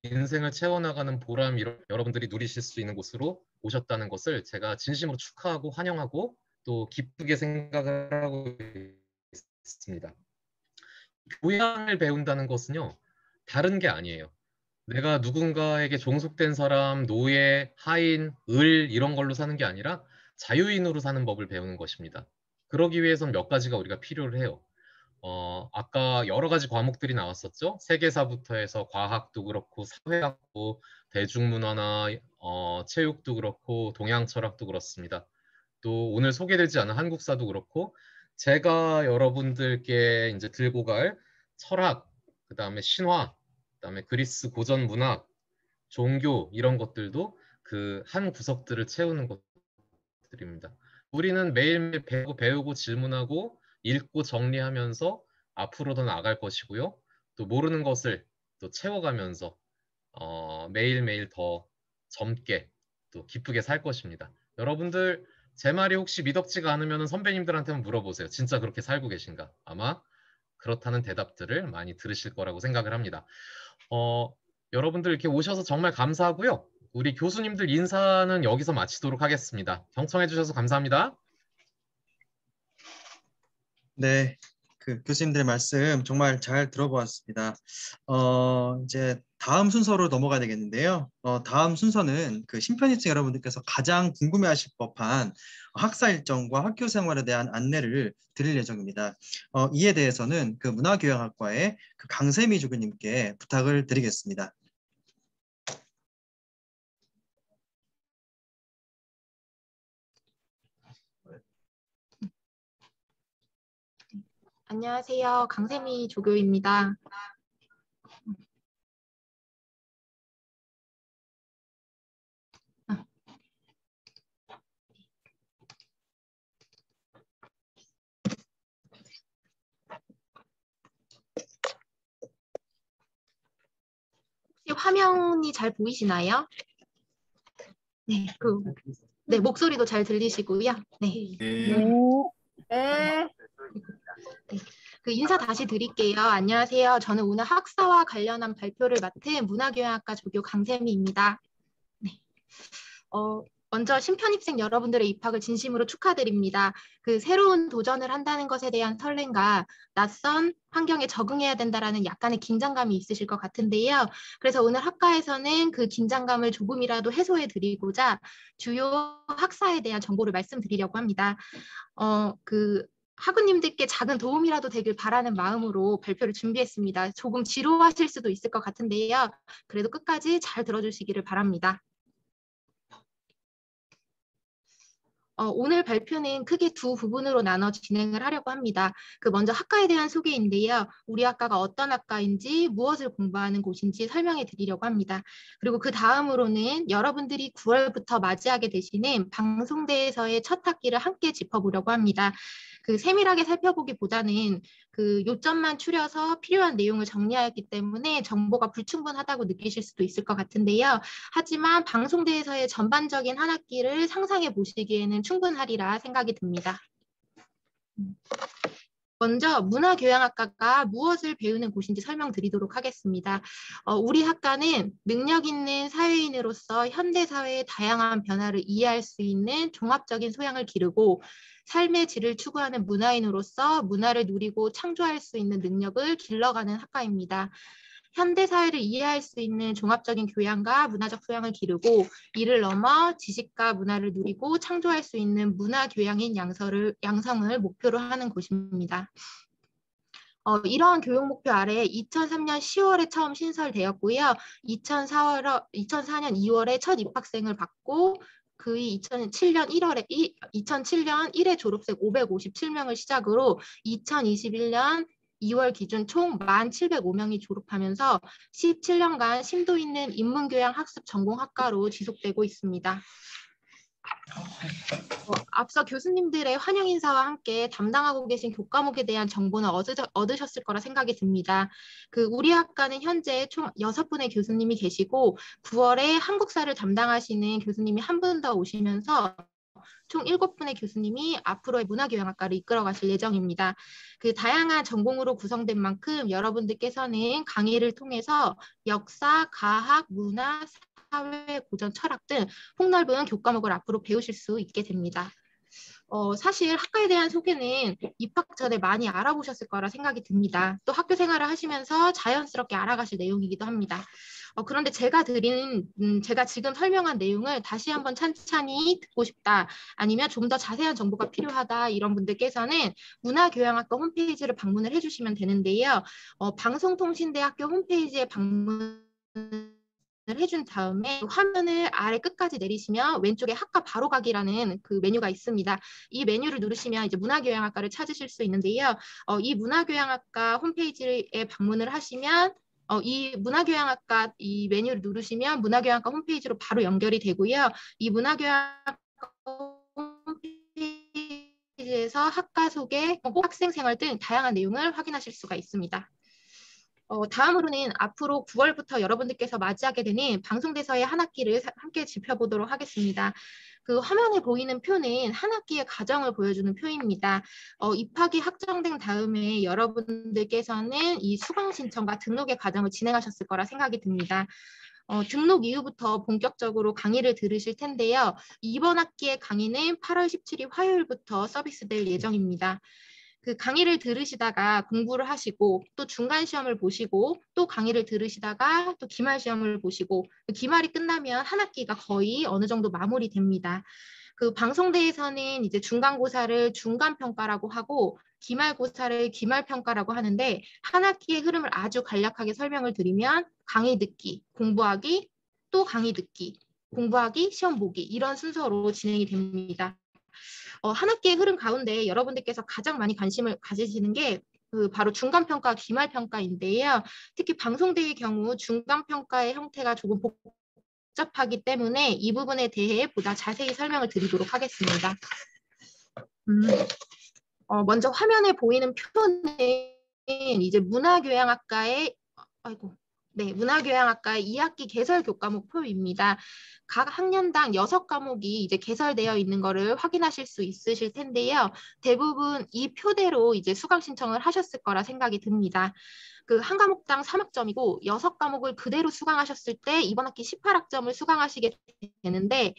C: 인생을 채워나가는 보람 여러분들이 누리실 수 있는 곳으로 오셨다는 것을 제가 진심으로 축하하고 환영하고 또 기쁘게 생각을 하고 있습니다. 교양을 배운다는 것은요, 다른 게 아니에요. 내가 누군가에게 종속된 사람, 노예, 하인, 을 이런 걸로 사는 게 아니라 자유인으로 사는 법을 배우는 것입니다. 그러기 위해서는 몇 가지가 우리가 필요를 해요. 아까 여러 가지 과목들이 나왔었죠. 세계사부터 해서 과학도 그렇고 사회학도 대중문화나 체육도 그렇고 동양철학도 그렇습니다. 또 오늘 소개되지 않은 한국사도 그렇고 제가 여러분들께 이제 들고 갈 철학, 그다음에 신화, 그다음에 그리스 고전 문학, 종교 이런 것들도 그 한 구석들을 채우는 것들입니다. 우리는 매일매일 배우고 질문하고 읽고 정리하면서 앞으로 더 나아갈 것이고요. 또 모르는 것을 또 채워가면서 매일매일 더 젊게 또 기쁘게 살 것입니다. 여러분들 제 말이 혹시 미덥지가 않으면 선배님들한테 한번 물어보세요. 진짜 그렇게 살고 계신가? 아마 그렇다는 대답들을 많이 들으실 거라고 생각을 합니다. 여러분들 이렇게 오셔서 정말 감사하고요. 우리 교수님들 인사는 여기서 마치도록 하겠습니다. 경청해 주셔서 감사합니다.
A: 네, 그 교수님들의 말씀 정말 잘 들어보았습니다. 이제 다음 순서로 넘어가야 되겠는데요. 다음 순서는 그 심편입생 여러분들께서 가장 궁금해하실 법한 학사 일정과 학교 생활에 대한 안내를 드릴 예정입니다. 이에 대해서는 그 문화교양학과의 그 강세미 조교님께 부탁을 드리겠습니다.
I: 안녕하세요. 강세미 조교입니다. 화면이 잘 보이시나요? 네, 네, 목소리도 잘 들리시고요. 네.
B: 네.
I: 그 인사 다시 드릴게요. 안녕하세요. 저는 오늘 학사와 관련한 발표를 맡은 문화교양학과 조교 강세미입니다. 네. 먼저 신편입생 여러분들의 입학을 진심으로 축하드립니다. 그 새로운 도전을 한다는 것에 대한 설렘과 낯선 환경에 적응해야 된다라는 약간의 긴장감이 있으실 것 같은데요. 그래서 오늘 학과에서는 그 긴장감을 조금이라도 해소해 드리고자 주요 학사에 대한 정보를 말씀드리려고 합니다. 학우님들께 작은 도움이라도 되길 바라는 마음으로 발표를 준비했습니다. 조금 지루하실 수도 있을 것 같은데요. 그래도 끝까지 잘 들어주시기를 바랍니다. 오늘 발표는 크게 두 부분으로 나눠 진행을 하려고 합니다. 먼저 학과에 대한 소개인데요. 우리 학과가 어떤 학과인지 무엇을 공부하는 곳인지 설명해 드리려고 합니다. 그리고 그 다음으로는 여러분들이 9월부터 맞이하게 되시는 방송대에서의 첫 학기를 함께 짚어보려고 합니다. 세밀하게 살펴보기보다는 요점만 추려서 필요한 내용을 정리하였기 때문에 정보가 불충분하다고 느끼실 수도 있을 것 같은데요. 하지만 방송대에서의 전반적인 한 학기를 상상해 보시기에는 충분하리라 생각이 듭니다. 먼저 문화교양학과가 무엇을 배우는 곳인지 설명드리도록 하겠습니다. 우리 학과는 능력 있는 사회인으로서 현대사회의 다양한 변화를 이해할 수 있는 종합적인 소양을 기르고 삶의 질을 추구하는 문화인으로서 문화를 누리고 창조할 수 있는 능력을 길러가는 학과입니다. 현대사회를 이해할 수 있는 종합적인 교양과 문화적 소양을 기르고 이를 넘어 지식과 문화를 누리고 창조할 수 있는 문화교양인 양성을 목표로 하는 곳입니다. 이러한 교육 목표 아래 2003년 10월에 처음 신설되었고요. 2004년 2월에 첫 입학생을 받고 그의 2007년 1회 졸업생 557명을 시작으로 2021년 2월 기준 총 1,705명이 졸업하면서 17년간 심도 있는 인문교양 학습 전공학과로 지속되고 있습니다. 앞서 교수님들의 환영 인사와 함께 담당하고 계신 교과목에 대한 정보는 얻으셨을 거라 생각이 듭니다. 우리 학과는 현재 총 6분의 교수님이 계시고 9월에 한국사를 담당하시는 교수님이 한 분 더 오시면서 총 7분의 교수님이 앞으로의 문화교양학과를 이끌어 가실 예정입니다. 다양한 전공으로 구성된 만큼 여러분들께서는 강의를 통해서 역사, 과학, 문화, 사회, 고전, 철학 등 폭넓은 교과목을 앞으로 배우실 수 있게 됩니다. 사실 학과에 대한 소개는 입학 전에 많이 알아보셨을 거라 생각이 듭니다. 또 학교 생활을 하시면서 자연스럽게 알아가실 내용이기도 합니다. 그런데 제가 지금 설명한 내용을 다시 한번 찬찬히 듣고 싶다, 아니면 좀 더 자세한 정보가 필요하다 이런 분들께서는 문화교양학과 홈페이지를 방문을 해주시면 되는데요. 방송통신대학교 홈페이지에 방문 해준 다음에 화면을 아래 끝까지 내리시면 왼쪽에 학과 바로 가기라는 메뉴가 있습니다. 이 메뉴를 누르시면 이제 문화교양학과를 찾으실 수 있는데요. 이 문화교양학과 홈페이지에 방문을 하시면 이 문화교양학과 이 메뉴를 누르시면 문화교양학과 홈페이지로 바로 연결이 되고요. 이 문화교양학과 홈페이지에서 학과 소개, 학생 생활 등 다양한 내용을 확인하실 수가 있습니다. 다음으로는 앞으로 9월부터 여러분들께서 맞이하게 되는 방송대서의 한 학기를 함께 짚어보도록 하겠습니다. 화면에 보이는 표는 한 학기의 과정을 보여주는 표입니다. 입학이 확정된 다음에 여러분들께서는 이 수강 신청과 등록의 과정을 진행하셨을 거라 생각이 듭니다. 등록 이후부터 본격적으로 강의를 들으실 텐데요. 이번 학기의 강의는 8월 17일 화요일부터 서비스될 예정입니다. 강의를 들으시다가 공부를 하시고 또 중간 시험을 보시고 또 강의를 들으시다가 또 기말 시험을 보시고 기말이 끝나면 한 학기가 거의 어느 정도 마무리됩니다. 방송대에서는 이제 중간고사를 중간평가라고 하고 기말고사를 기말평가라고 하는데 한 학기의 흐름을 아주 간략하게 설명을 드리면 강의 듣기, 공부하기, 또 강의 듣기, 공부하기, 시험 보기 이런 순서로 진행이 됩니다. 한 학기의 흐름 가운데 여러분들께서 가장 많이 관심을 가지시는 게 바로 중간평가, 기말평가인데요. 특히 방송대의 경우 중간평가의 형태가 조금 복잡하기 때문에 이 부분에 대해 보다 자세히 설명을 드리도록 하겠습니다. 먼저 화면에 보이는 표는 이제 문화교양학과의 네, 문화교양학과 2학기 개설 교과목 표입니다. 각 학년당 6과목이 이제 개설되어 있는 거를 확인하실 수 있으실 텐데요. 대부분 이 표대로 이제 수강 신청을 하셨을 거라 생각이 듭니다. 그 한 과목당 3학점이고 6과목을 그대로 수강하셨을 때 이번 학기 18학점을 수강하시게 되는데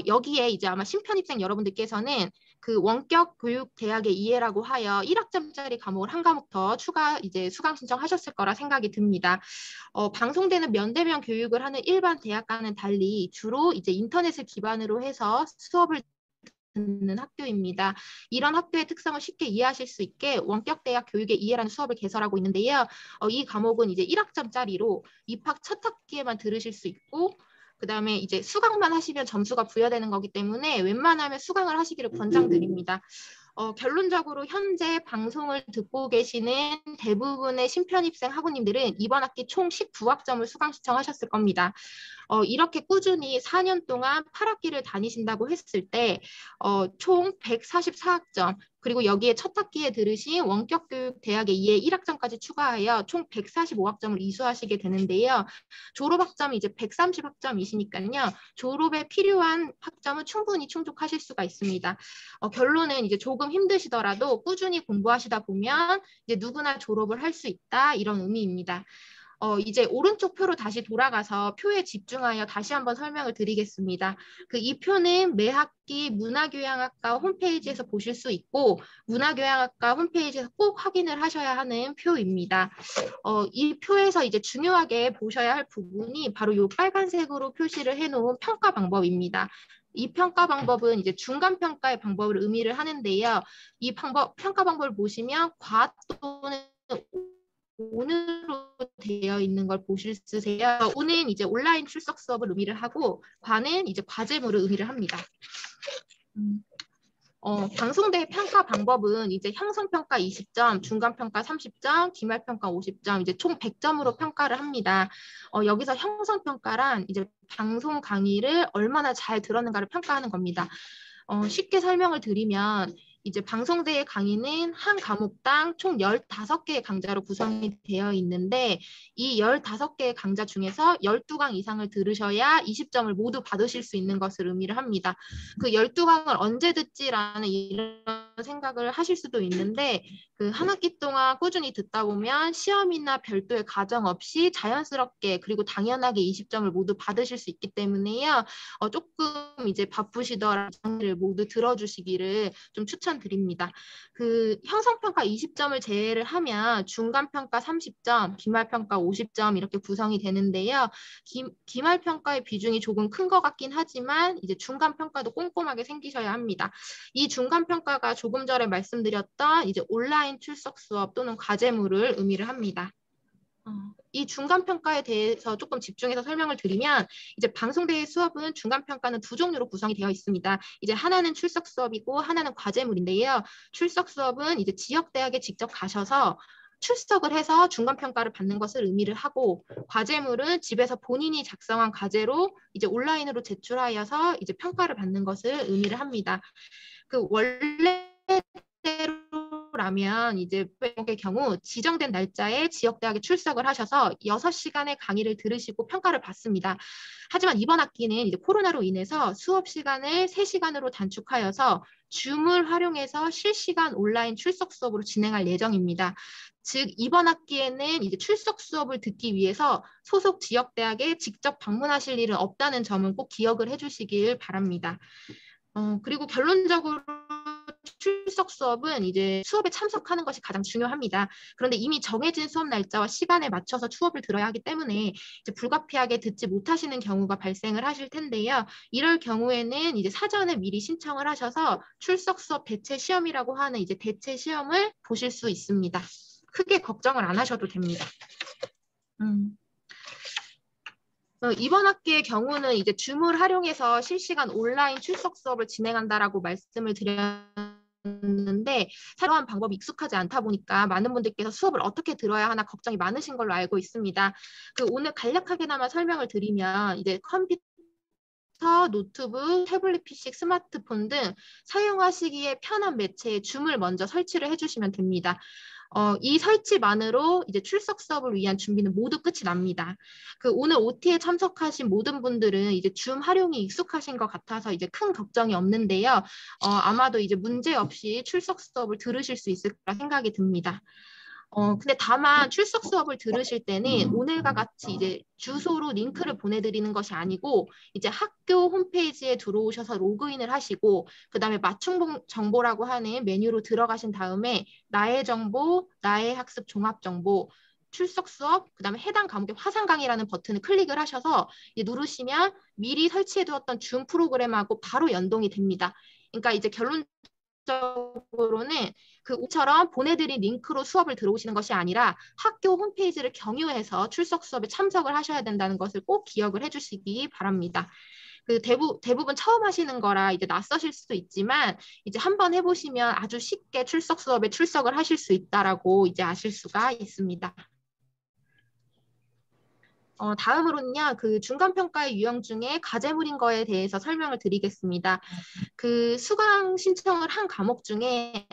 I: 여기에 이제 아마 신편입생 여러분들께서는 그 원격 교육 대학의 이해라고 하여 1학점짜리 과목을 한 과목 더 추가 이제 수강 신청하셨을 거라 생각이 듭니다. 방송되는 면대면 교육을 하는 일반 대학과는 달리 주로 이제 인터넷을 기반으로 해서 수업을 듣는 학교입니다. 이런 학교의 특성을 쉽게 이해하실 수 있게 원격대학 교육의 이해라는 수업을 개설하고 있는데요. 이 과목은 이제 1학점짜리로 입학 첫 학기에만 들으실 수 있고 그다음에 이제 수강만 하시면 점수가 부여되는 거기 때문에 웬만하면 수강을 하시기를 권장드립니다. 결론적으로 현재 방송을 듣고 계시는 대부분의 신편입생 학우님들은 이번 학기 총 19학점을 수강 신청하셨을 겁니다. 이렇게 꾸준히 4년 동안 8학기를 다니신다고 했을 때 총 144학점 그리고 여기에 첫 학기에 들으신 원격교육 대학의 2회 1학점까지 추가하여 총 145학점을 이수하시게 되는데요. 졸업학점이 이제 130학점이시니까요. 졸업에 필요한 학점은 충분히 충족하실 수가 있습니다. 결론은 이제 조금 힘드시더라도 꾸준히 공부하시다 보면 이제 누구나 졸업을 할 수 있다 이런 의미입니다. 이제 오른쪽 표로 다시 돌아가서 표에 집중하여 다시 한번 설명을 드리겠습니다. 이 표는 매 학기 문화교양학과 홈페이지에서 보실 수 있고 문화교양학과 홈페이지에서 꼭 확인을 하셔야 하는 표입니다. 이 표에서 이제 중요하게 보셔야 할 부분이 바로 이 빨간색으로 표시를 해놓은 평가 방법입니다. 이 평가 방법은 이제 중간 평가의 방법을 의미를 하는데요. 이 평가 방법을 보시면 과 또는 오는으로 되어 있는 걸 보실 수 있으세요. 오는 이제 온라인 출석 수업을 의미를 하고 과는 이제 과제물을 의미를 합니다. 방송대 평가 방법은 이제 형성평가 20점, 중간평가 30점, 기말평가 50점, 이제 총 100점으로 평가를 합니다. 여기서 형성평가란 이제 방송 강의를 얼마나 잘 들었는가를 평가하는 겁니다. 쉽게 설명을 드리면 이제 방송대의 강의는 한 과목당 총 15개의 강좌로 구성이 되어 있는데 이 15개의 강좌 중에서 12강 이상을 들으셔야 20점을 모두 받으실 수 있는 것을 의미를 합니다. 그 12강을 언제 듣지라는 이런 생각을 하실 수도 있는데 한 학기 동안 꾸준히 듣다 보면 시험이나 별도의 과정 없이 자연스럽게 그리고 당연하게 20점을 모두 받으실 수 있기 때문에요. 조금 이제 바쁘시더라도 강의를 모두 들어주시기를 좀 추천드립니다. 형성평가 20점을 제외를 하면 중간평가 30점, 기말평가 50점 이렇게 구성이 되는데요. 기말평가의 비중이 조금 큰 것 같긴 하지만 이제 중간평가도 꼼꼼하게 챙기셔야 합니다. 이 중간평가가 조금 전에 말씀드렸던 이제 온라인 출석 수업 또는 과제물을 의미를 합니다. 이 중간평가에 대해서 조금 집중해서 설명을 드리면 이제 방송대의 수업은 중간평가는 두 종류로 구성이 되어 있습니다. 이제 하나는 출석 수업이고 하나는 과제물인데요. 출석 수업은 이제 지역대학에 직접 가셔서 출석을 해서 중간평가를 받는 것을 의미를 하고 과제물은 집에서 본인이 작성한 과제로 이제 온라인으로 제출하여서 이제 평가를 받는 것을 의미를 합니다. 원래대로라면 이제 의 경우 지정된 날짜에 지역대학에 출석을 하셔서 6시간의 강의를 들으시고 평가를 받습니다. 하지만 이번 학기는 이제 코로나로 인해서 수업 시간을 3시간으로 단축하여서 줌을 활용해서 실시간 온라인 출석 수업으로 진행할 예정입니다. 즉 이번 학기에는 이제 출석 수업을 듣기 위해서 소속 지역대학에 직접 방문하실 일은 없다는 점은 꼭 기억을 해주시길 바랍니다. 그리고 결론적으로 출석 수업은 이제 수업에 참석하는 것이 가장 중요합니다. 그런데 이미 정해진 수업 날짜와 시간에 맞춰서 수업을 들어야 하기 때문에 이제 불가피하게 듣지 못하시는 경우가 발생을 하실 텐데요. 이럴 경우에는 이제 사전에 미리 신청을 하셔서 출석 수업 대체 시험이라고 하는 이제 대체 시험을 보실 수 있습니다. 크게 걱정을 안 하셔도 됩니다. 이번 학기의 경우는 이제 줌을 활용해서 실시간 온라인 출석 수업을 진행한다라고 말씀을 드렸는데 새로운 방법이 익숙하지 않다 보니까 많은 분들께서 수업을 어떻게 들어야 하나 걱정이 많으신 걸로 알고 있습니다. 오늘 간략하게나마 설명을 드리면 이제 컴퓨터, 노트북, 태블릿 PC, 스마트폰 등 사용하시기에 편한 매체에 줌을 먼저 설치를 해주시면 됩니다. 이 설치만으로 이제 출석 수업을 위한 준비는 모두 끝이 납니다. 오늘 OT에 참석하신 모든 분들은 이제 줌 활용이 익숙하신 것 같아서 이제 큰 걱정이 없는데요. 아마도 이제 문제 없이 출석 수업을 들으실 수 있을 거라 생각이 듭니다. 근데 다만 출석 수업을 들으실 때는 오늘과 같이 이제 주소로 링크를 보내드리는 것이 아니고 이제 학교 홈페이지에 들어오셔서 로그인을 하시고 그다음에 맞춤 정보라고 하는 메뉴로 들어가신 다음에 나의 정보, 나의 학습 종합 정보, 출석 수업, 그다음에 해당 과목의 화상 강의라는 버튼을 클릭을 하셔서 이제 누르시면 미리 설치해 두었던 줌 프로그램하고 바로 연동이 됩니다. 그러니까 이제 결론적으로는 오처럼 보내드린 링크로 수업을 들어오시는 것이 아니라 학교 홈페이지를 경유해서 출석 수업에 참석을 하셔야 된다는 것을 꼭 기억을 해주시기 바랍니다. 대부분 처음 하시는 거라 이제 낯서실 수도 있지만 이제 한번 해보시면 아주 쉽게 출석 수업에 출석을 하실 수 있다라고 이제 아실 수가 있습니다. 다음으로는요, 중간평가의 유형 중에 과제물인 거에 대해서 설명을 드리겠습니다. 수강 신청을 한 과목 중에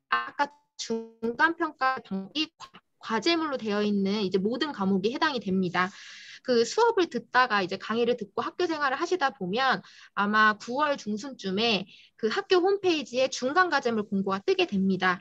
I: 아까 중간평가 방법이 과제물로 되어 있는 이제 모든 과목이 해당이 됩니다. 수업을 듣다가 이제 강의를 듣고 학교 생활을 하시다 보면 아마 9월 중순쯤에 학교 홈페이지에 중간 과제물 공고가 뜨게 됩니다.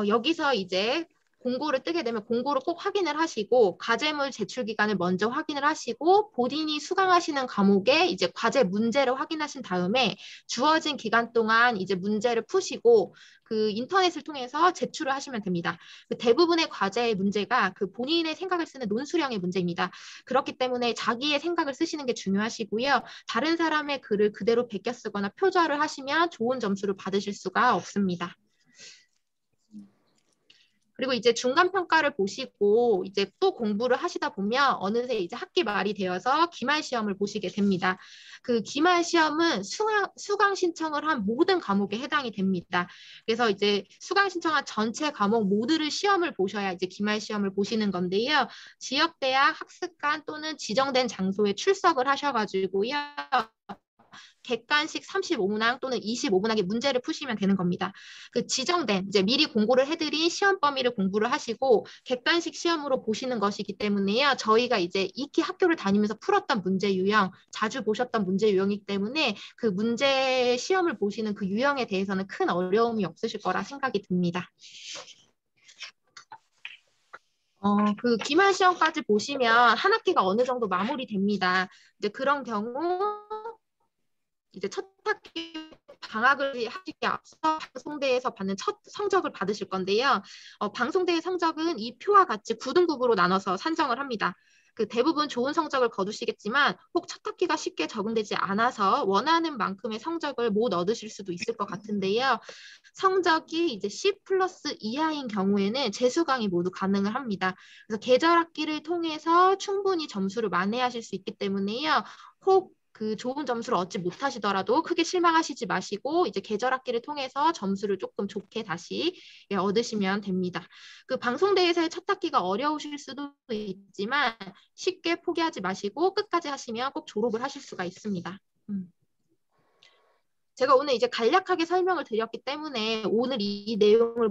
I: 여기서 이제 공고를 뜨게 되면 공고를 꼭 확인을 하시고 과제물 제출 기간을 먼저 확인을 하시고 본인이 수강하시는 과목의 이제 과제 문제를 확인하신 다음에 주어진 기간 동안 이제 문제를 푸시고 인터넷을 통해서 제출을 하시면 됩니다. 대부분의 과제의 문제가 본인의 생각을 쓰는 논술형의 문제입니다. 그렇기 때문에 자기의 생각을 쓰시는 게 중요하시고요. 다른 사람의 글을 그대로 베껴 쓰거나 표절을 하시면 좋은 점수를 받으실 수가 없습니다. 그리고 이제 중간평가를 보시고 이제 또 공부를 하시다 보면 어느새 이제 학기 말이 되어서 기말 시험을 보시게 됩니다. 기말 시험은 수강 신청을 한 모든 과목에 해당이 됩니다. 그래서 이제 수강 신청한 전체 과목 모두를 시험을 보셔야 이제 기말 시험을 보시는 건데요. 지역대학 학습관 또는 지정된 장소에 출석을 하셔가지고요. 객관식 35문항 또는 25문항의 문제를 푸시면 되는 겁니다. 지정된 이제 미리 공고를 해드린 시험 범위를 공부를 하시고 객관식 시험으로 보시는 것이기 때문에요. 저희가 이제 익히 학교를 다니면서 풀었던 문제 유형, 자주 보셨던 문제 유형이기 때문에 문제 시험을 보시는 유형에 대해서는 큰 어려움이 없으실 거라 생각이 듭니다. 기말 시험까지 보시면 한 학기가 어느 정도 마무리됩니다. 이제 그런 경우 이제 첫 학기 방학을 하시기 앞서 방송대에서 받는 첫 성적을 받으실 건데요. 방송대의 성적은 이 표와 같이 9등급으로 나눠서 산정을 합니다. 대부분 좋은 성적을 거두시겠지만 혹 첫 학기가 쉽게 적응되지 않아서 원하는 만큼의 성적을 못 얻으실 수도 있을 것 같은데요. 성적이 이제 C+ 이하인 경우에는 재수강이 모두 가능을 합니다. 그래서 계절 학기를 통해서 충분히 점수를 만회하실 수 있기 때문에요. 혹 좋은 점수를 얻지 못하시더라도 크게 실망하시지 마시고 이제 계절 학기를 통해서 점수를 조금 좋게 다시 얻으시면 됩니다. 방송대에서의 첫 학기가 어려우실 수도 있지만 쉽게 포기하지 마시고 끝까지 하시면 꼭 졸업을 하실 수가 있습니다. 제가 오늘 이제 간략하게 설명을 드렸기 때문에 오늘 이 내용을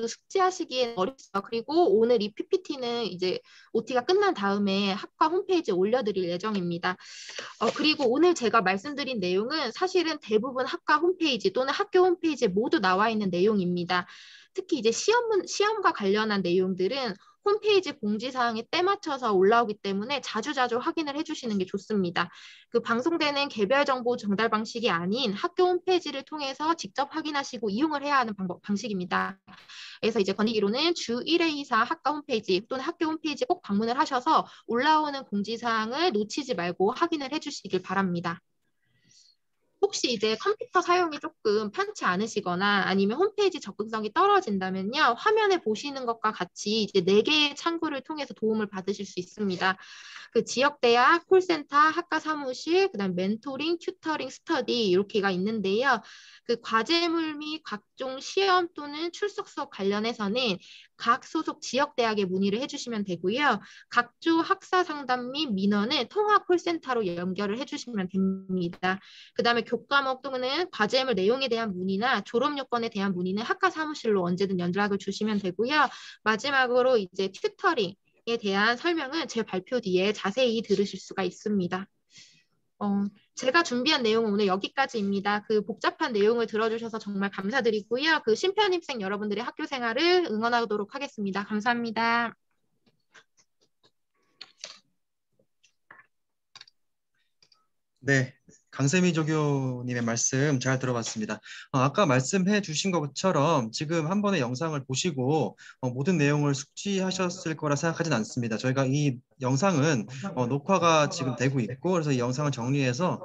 I: 숙지하시기엔 어렵죠. 그리고 오늘 이 PPT는 이제 OT가 끝난 다음에 학과 홈페이지에 올려드릴 예정입니다. 그리고 오늘 제가 말씀드린 내용은 사실은 대부분 학과 홈페이지 또는 학교 홈페이지에 모두 나와 있는 내용입니다. 특히 이제 시험과 관련한 내용들은 홈페이지 공지사항에 때 맞춰서 올라오기 때문에 자주자주 확인을 해주시는 게 좋습니다. 방송되는 개별 정보 전달 방식이 아닌 학교 홈페이지를 통해서 직접 확인하시고 이용을 해야 하는 방식입니다. 그래서 이제 권리기로는 주 1회 이사 학과 홈페이지 또는 학교 홈페이지 꼭 방문을 하셔서 올라오는 공지사항을 놓치지 말고 확인을 해주시길 바랍니다. 혹시 이제 컴퓨터 사용이 조금 편치 않으시거나 아니면 홈페이지 접근성이 떨어진다면요. 화면에 보시는 것과 같이 이제 4개의 창구를 통해서 도움을 받으실 수 있습니다. 지역대학, 콜센터, 학과 사무실, 그다음 멘토링, 튜터링, 스터디 이렇게가 있는데요. 과제물 및 각종 시험 또는 출석 수업 관련해서는 각 소속 지역대학에 문의를 해주시면 되고요. 각주 학사 상담 및 민원은 통화 콜센터로 연결을 해주시면 됩니다. 그 다음에 교과목 또는 과제물 내용에 대한 문의나 졸업 요건에 대한 문의는 학과 사무실로 언제든 연락을 주시면 되고요. 마지막으로 이제 튜터링에 대한 설명은 제 발표 뒤에 자세히 들으실 수가 있습니다. 제가 준비한 내용은 오늘 여기까지입니다. 그 복잡한 내용을 들어주셔서 정말 감사드리고요. 그 신편입생 여러분들의 학교 생활을 응원하도록 하겠습니다. 감사합니다.
A: 네, 강세미 조교님의 말씀 잘 들어봤습니다. 아까 말씀해 주신 것처럼 지금 한 번의 영상을 보시고 모든 내용을 숙지하셨을 거라 생각하진 않습니다. 저희가 이 영상은 녹화가 지금 되고 있고, 그래서 이 영상을 정리해서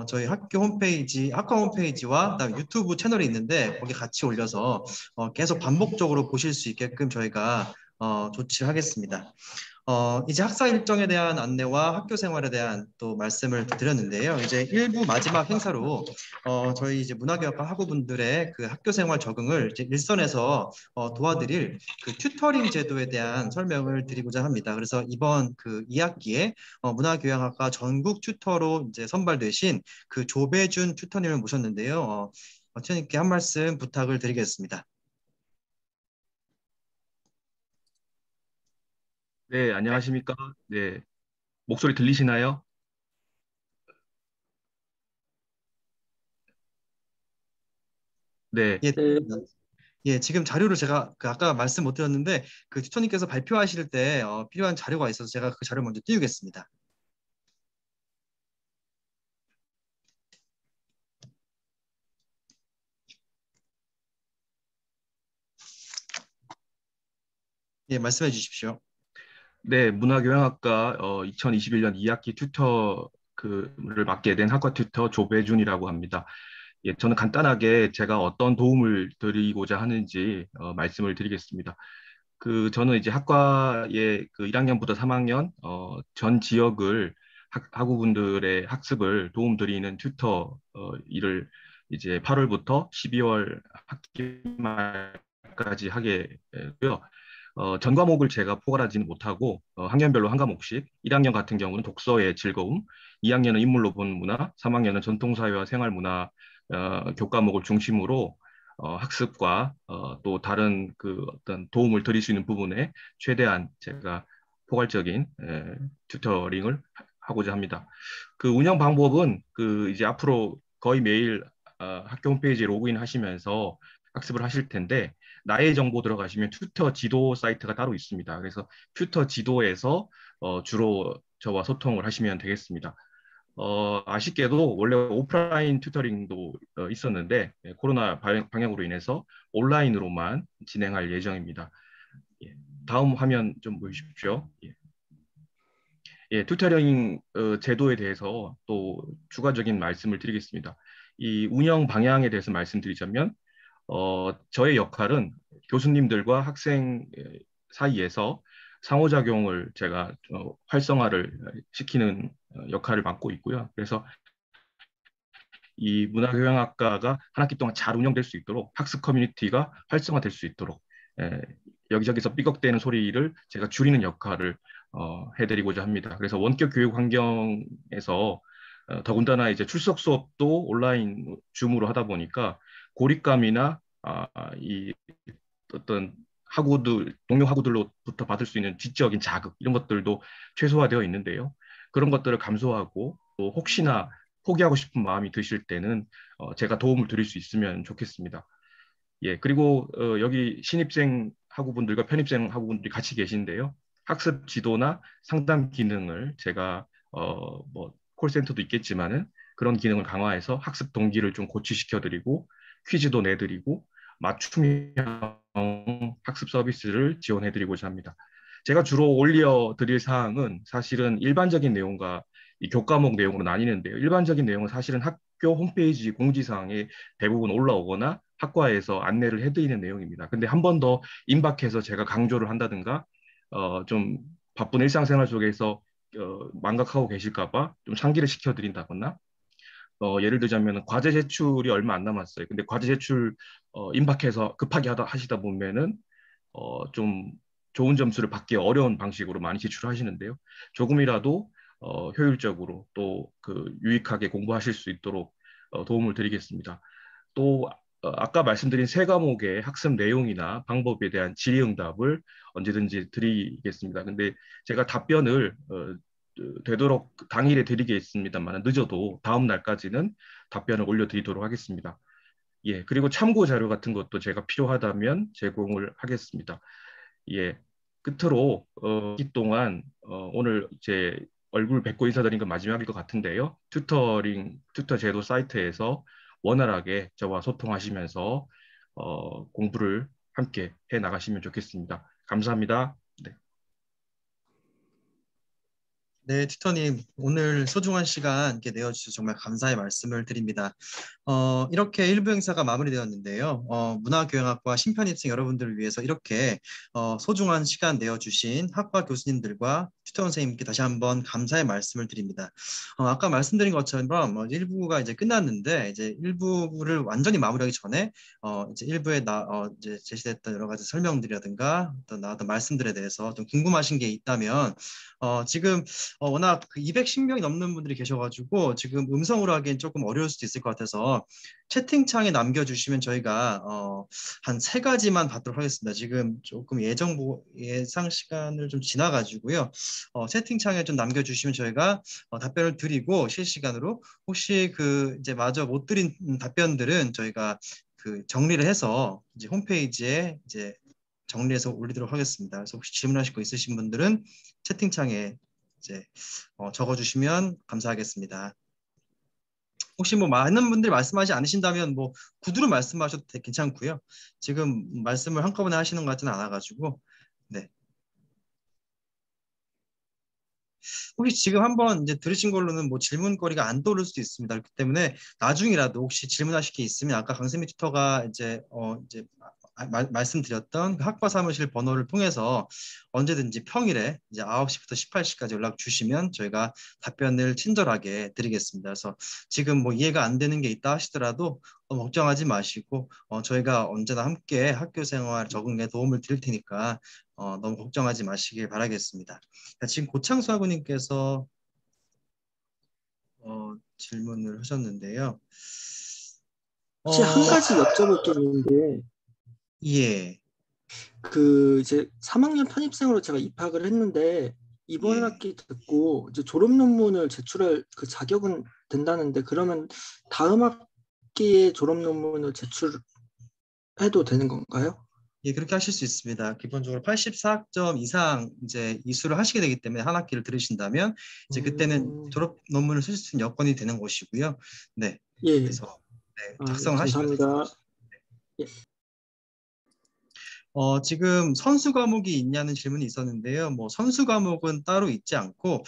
A: 저희 학교 홈페이지, 학과 홈페이지와 그다음에 유튜브 채널이 있는데 거기 같이 올려서 계속 반복적으로 보실 수 있게끔 저희가 조치하겠습니다. 이제 학사 일정에 대한 안내와 학교 생활에 대한 또 말씀을 드렸는데요. 이제 1부 마지막 행사로 저희 이제 문화교육과 학우분들의 그 학교 생활 적응을 이제 일선에서 도와드릴 그 튜터링 제도에 대한 설명을 드리고자 합니다. 그래서 이번 그 2학기에 문화교양학과 전국 튜터로 이제 선발되신 그 조배준 튜터님을 모셨는데요. 튜터님께 한 말씀 부탁을 드리겠습니다.
J: 네, 안녕하십니까? 네, 목소리 들리시나요? 네,
A: 예, 예, 지금 자료를 제가 아까 말씀 못 드렸는데 그 튜터님께서 발표하실 때 필요한 자료가 있어서 제가 그 자료 먼저 띄우겠습니다. 예, 말씀해 주십시오.
J: 네, 문화교양학과 2021년 2학기 튜터를 맡게 된 학과 튜터 조배준이라고 합니다. 예, 저는 간단하게 제가 어떤 도움을 드리고자 하는지 말씀을 드리겠습니다. 저는 이제 학과의 그 1학년부터 3학년 전 지역을 학우분들의 학습을 도움드리는 튜터 일을 이제 8월부터 12월 학기 말까지 하게 되고요. 전 과목을 제가 포괄하지는 못하고 학년별로 한 과목씩 1학년 같은 경우는 독서의 즐거움, 2학년은 인물로 본 문화, 3학년은 전통사회와 생활문화 교과목을 중심으로 학습과 또 다른 그 어떤 도움을 드릴 수 있는 부분에 최대한 제가 포괄적인 튜터링을 하고자 합니다. 그 운영 방법은 그 이제 앞으로 거의 매일 학교 홈페이지에 로그인 하시면서 학습을 하실 텐데 나의 정보 들어가시면 튜터 지도 사이트가 따로 있습니다. 그래서 튜터 지도에서 주로 저와 소통을 하시면 되겠습니다. 아쉽게도 원래 오프라인 튜터링도 있었는데 코로나 방역으로 인해서 온라인으로만 진행할 예정입니다. 예, 다음 화면 좀 보여주십시오. 예. 예, 튜터링 제도에 대해서 또 추가적인 말씀을 드리겠습니다. 이 운영 방향에 대해서 말씀드리자면 저의 역할은 교수님들과 학생 사이에서 상호작용을 제가 활성화를 시키는 역할을 맡고 있고요. 그래서 이 문화교양학과가 한 학기 동안 잘 운영될 수 있도록 학습 커뮤니티가 활성화될 수 있도록 여기저기서 삐걱대는 소리를 제가 줄이는 역할을 해드리고자 합니다. 그래서 원격 교육 환경에서 더군다나 이제 출석 수업도 온라인 줌으로 하다 보니까 고립감이나 이 어떤 학우들, 동료 학우들로부터 받을 수 있는 지적인 자극 이런 것들도 최소화되어 있는데요. 그런 것들을 감소하고 또 혹시나 포기하고 싶은 마음이 드실 때는 제가 도움을 드릴 수 있으면 좋겠습니다. 예, 그리고 여기 신입생 학우분들과 편입생 학우분들이 같이 계신데요. 학습 지도나 상담 기능을 제가 뭐 콜센터도 있겠지만은 그런 기능을 강화해서 학습 동기를 좀 고취시켜드리고 퀴즈도 내드리고 맞춤형 학습 서비스를 지원해드리고자 합니다. 제가 주로 올려드릴 사항은 사실은 일반적인 내용과 이 교과목 내용으로 나뉘는데요. 일반적인 내용은 사실은 학교 홈페이지 공지사항에 대부분 올라오거나 학과에서 안내를 해드리는 내용입니다. 근데 한 번 더 임박해서 제가 강조를 한다든가 좀 바쁜 일상생활 속에서 망각하고 계실까봐 좀 상기를 시켜드린다거나 예를 들자면 과제 제출이 얼마 안 남았어요. 근데 과제 제출 임박해서 급하게 하시다 보면은 좀 좋은 점수를 받기 어려운 방식으로 많이 제출하시는데요. 조금이라도 효율적으로 또 그 유익하게 공부하실 수 있도록 도움을 드리겠습니다. 또 아까 말씀드린 세 과목의 학습 내용이나 방법에 대한 질의응답을 언제든지 드리겠습니다. 근데 제가 답변을 되도록 당일에 드리겠습니다만 늦어도 다음 날까지는 답변을 올려드리도록 하겠습니다. 예, 그리고 참고 자료 같은 것도 제가 필요하다면 제공을 하겠습니다. 예, 끝으로 이 동안 오늘 이제 얼굴 뵙고 인사드린 건 마지막일 것 같은데요. 튜터 제도 사이트에서 원활하게 저와 소통하시면서 공부를 함께 해 나가시면 좋겠습니다. 감사합니다. 네.
A: 네, 튜터님, 오늘 소중한 시간 이렇게 내어주셔서 정말 감사의 말씀을 드립니다. 이렇게 일부 행사가 마무리되었는데요. 문화교양학과 신편입생 여러분들을 위해서 이렇게 소중한 시간 내어주신 학과 교수님들과 튜터 선생님께 다시 한번 감사의 말씀을 드립니다. 아까 말씀드린 것처럼 1부가 이제 끝났는데 이제 1부를 완전히 마무리하기 전에 이제 1부에 이제 제시됐던 여러 가지 설명들이라든가 나왔던 말씀들에 대해서 좀 궁금하신 게 있다면 지금 워낙 그 210명이 넘는 분들이 계셔가지고 지금 음성으로 하기엔 조금 어려울 수도 있을 것 같아서 채팅창에 남겨주시면 저희가 한 3가지만 받도록 하겠습니다. 지금 조금 예상 시간을 좀 지나가지고요. 채팅창에 좀 남겨주시면 저희가 답변을 드리고 실시간으로 혹시 그 이제 마저 못 드린 답변들은 저희가 그 정리를 해서 이제 홈페이지에 이제 정리해서 올리도록 하겠습니다. 그래서 혹시 질문하실 거 있으신 분들은 채팅창에 이제 적어주시면 감사하겠습니다. 혹시 뭐 많은 분들이 말씀하지 않으신다면 뭐 구두로 말씀하셔도 괜찮고요. 지금 말씀을 한꺼번에 하시는 것 같지는 않아가지고 네. 혹시 지금 한번 이제 들으신 걸로는 뭐 질문거리가 안 떠오를 수도 있습니다. 그렇기 때문에 나중이라도 혹시 질문하실 게 있으면 아까 강세미 튜터가 이제 말씀드렸던 그 학과 사무실 번호를 통해서 언제든지 평일에 이제 9시부터 18시까지 연락 주시면 저희가 답변을 친절하게 드리겠습니다. 그래서 지금 뭐 이해가 안 되는 게 있다 하시더라도 걱정하지 마시고 저희가 언제나 함께 학교 생활 적응에 도움을 드릴 테니까 너무 걱정하지 마시길 바라겠습니다. 지금 고창수 학우님께서 질문을 하셨는데요.
K: 혹시 한 가지 여쭤볼 게 있는데,
A: 예.
K: 그 이제 3학년 편입생으로 제가 입학을 했는데 이번
A: 예.
K: 학기 듣고 이제 졸업 논문을 제출할 그 자격은 된다는데 그러면 다음 학기에 졸업 논문을 제출해도 되는 건가요?
A: 예, 그렇게 하실 수 있습니다. 기본적으로 84점 이상 이제 이수를 하시게 되기 때문에 한 학기를 들으신다면 이제 그때는 졸업 논문을 쓰실 수 있는 여건이 되는 것이고요. 네.
K: 예.
A: 그래서 네, 작성을 하시면
K: 감사합니다.
A: 됩니다. 예. 지금 선수 과목이 있냐는 질문이 있었는데요. 뭐 선수 과목은 따로 있지 않고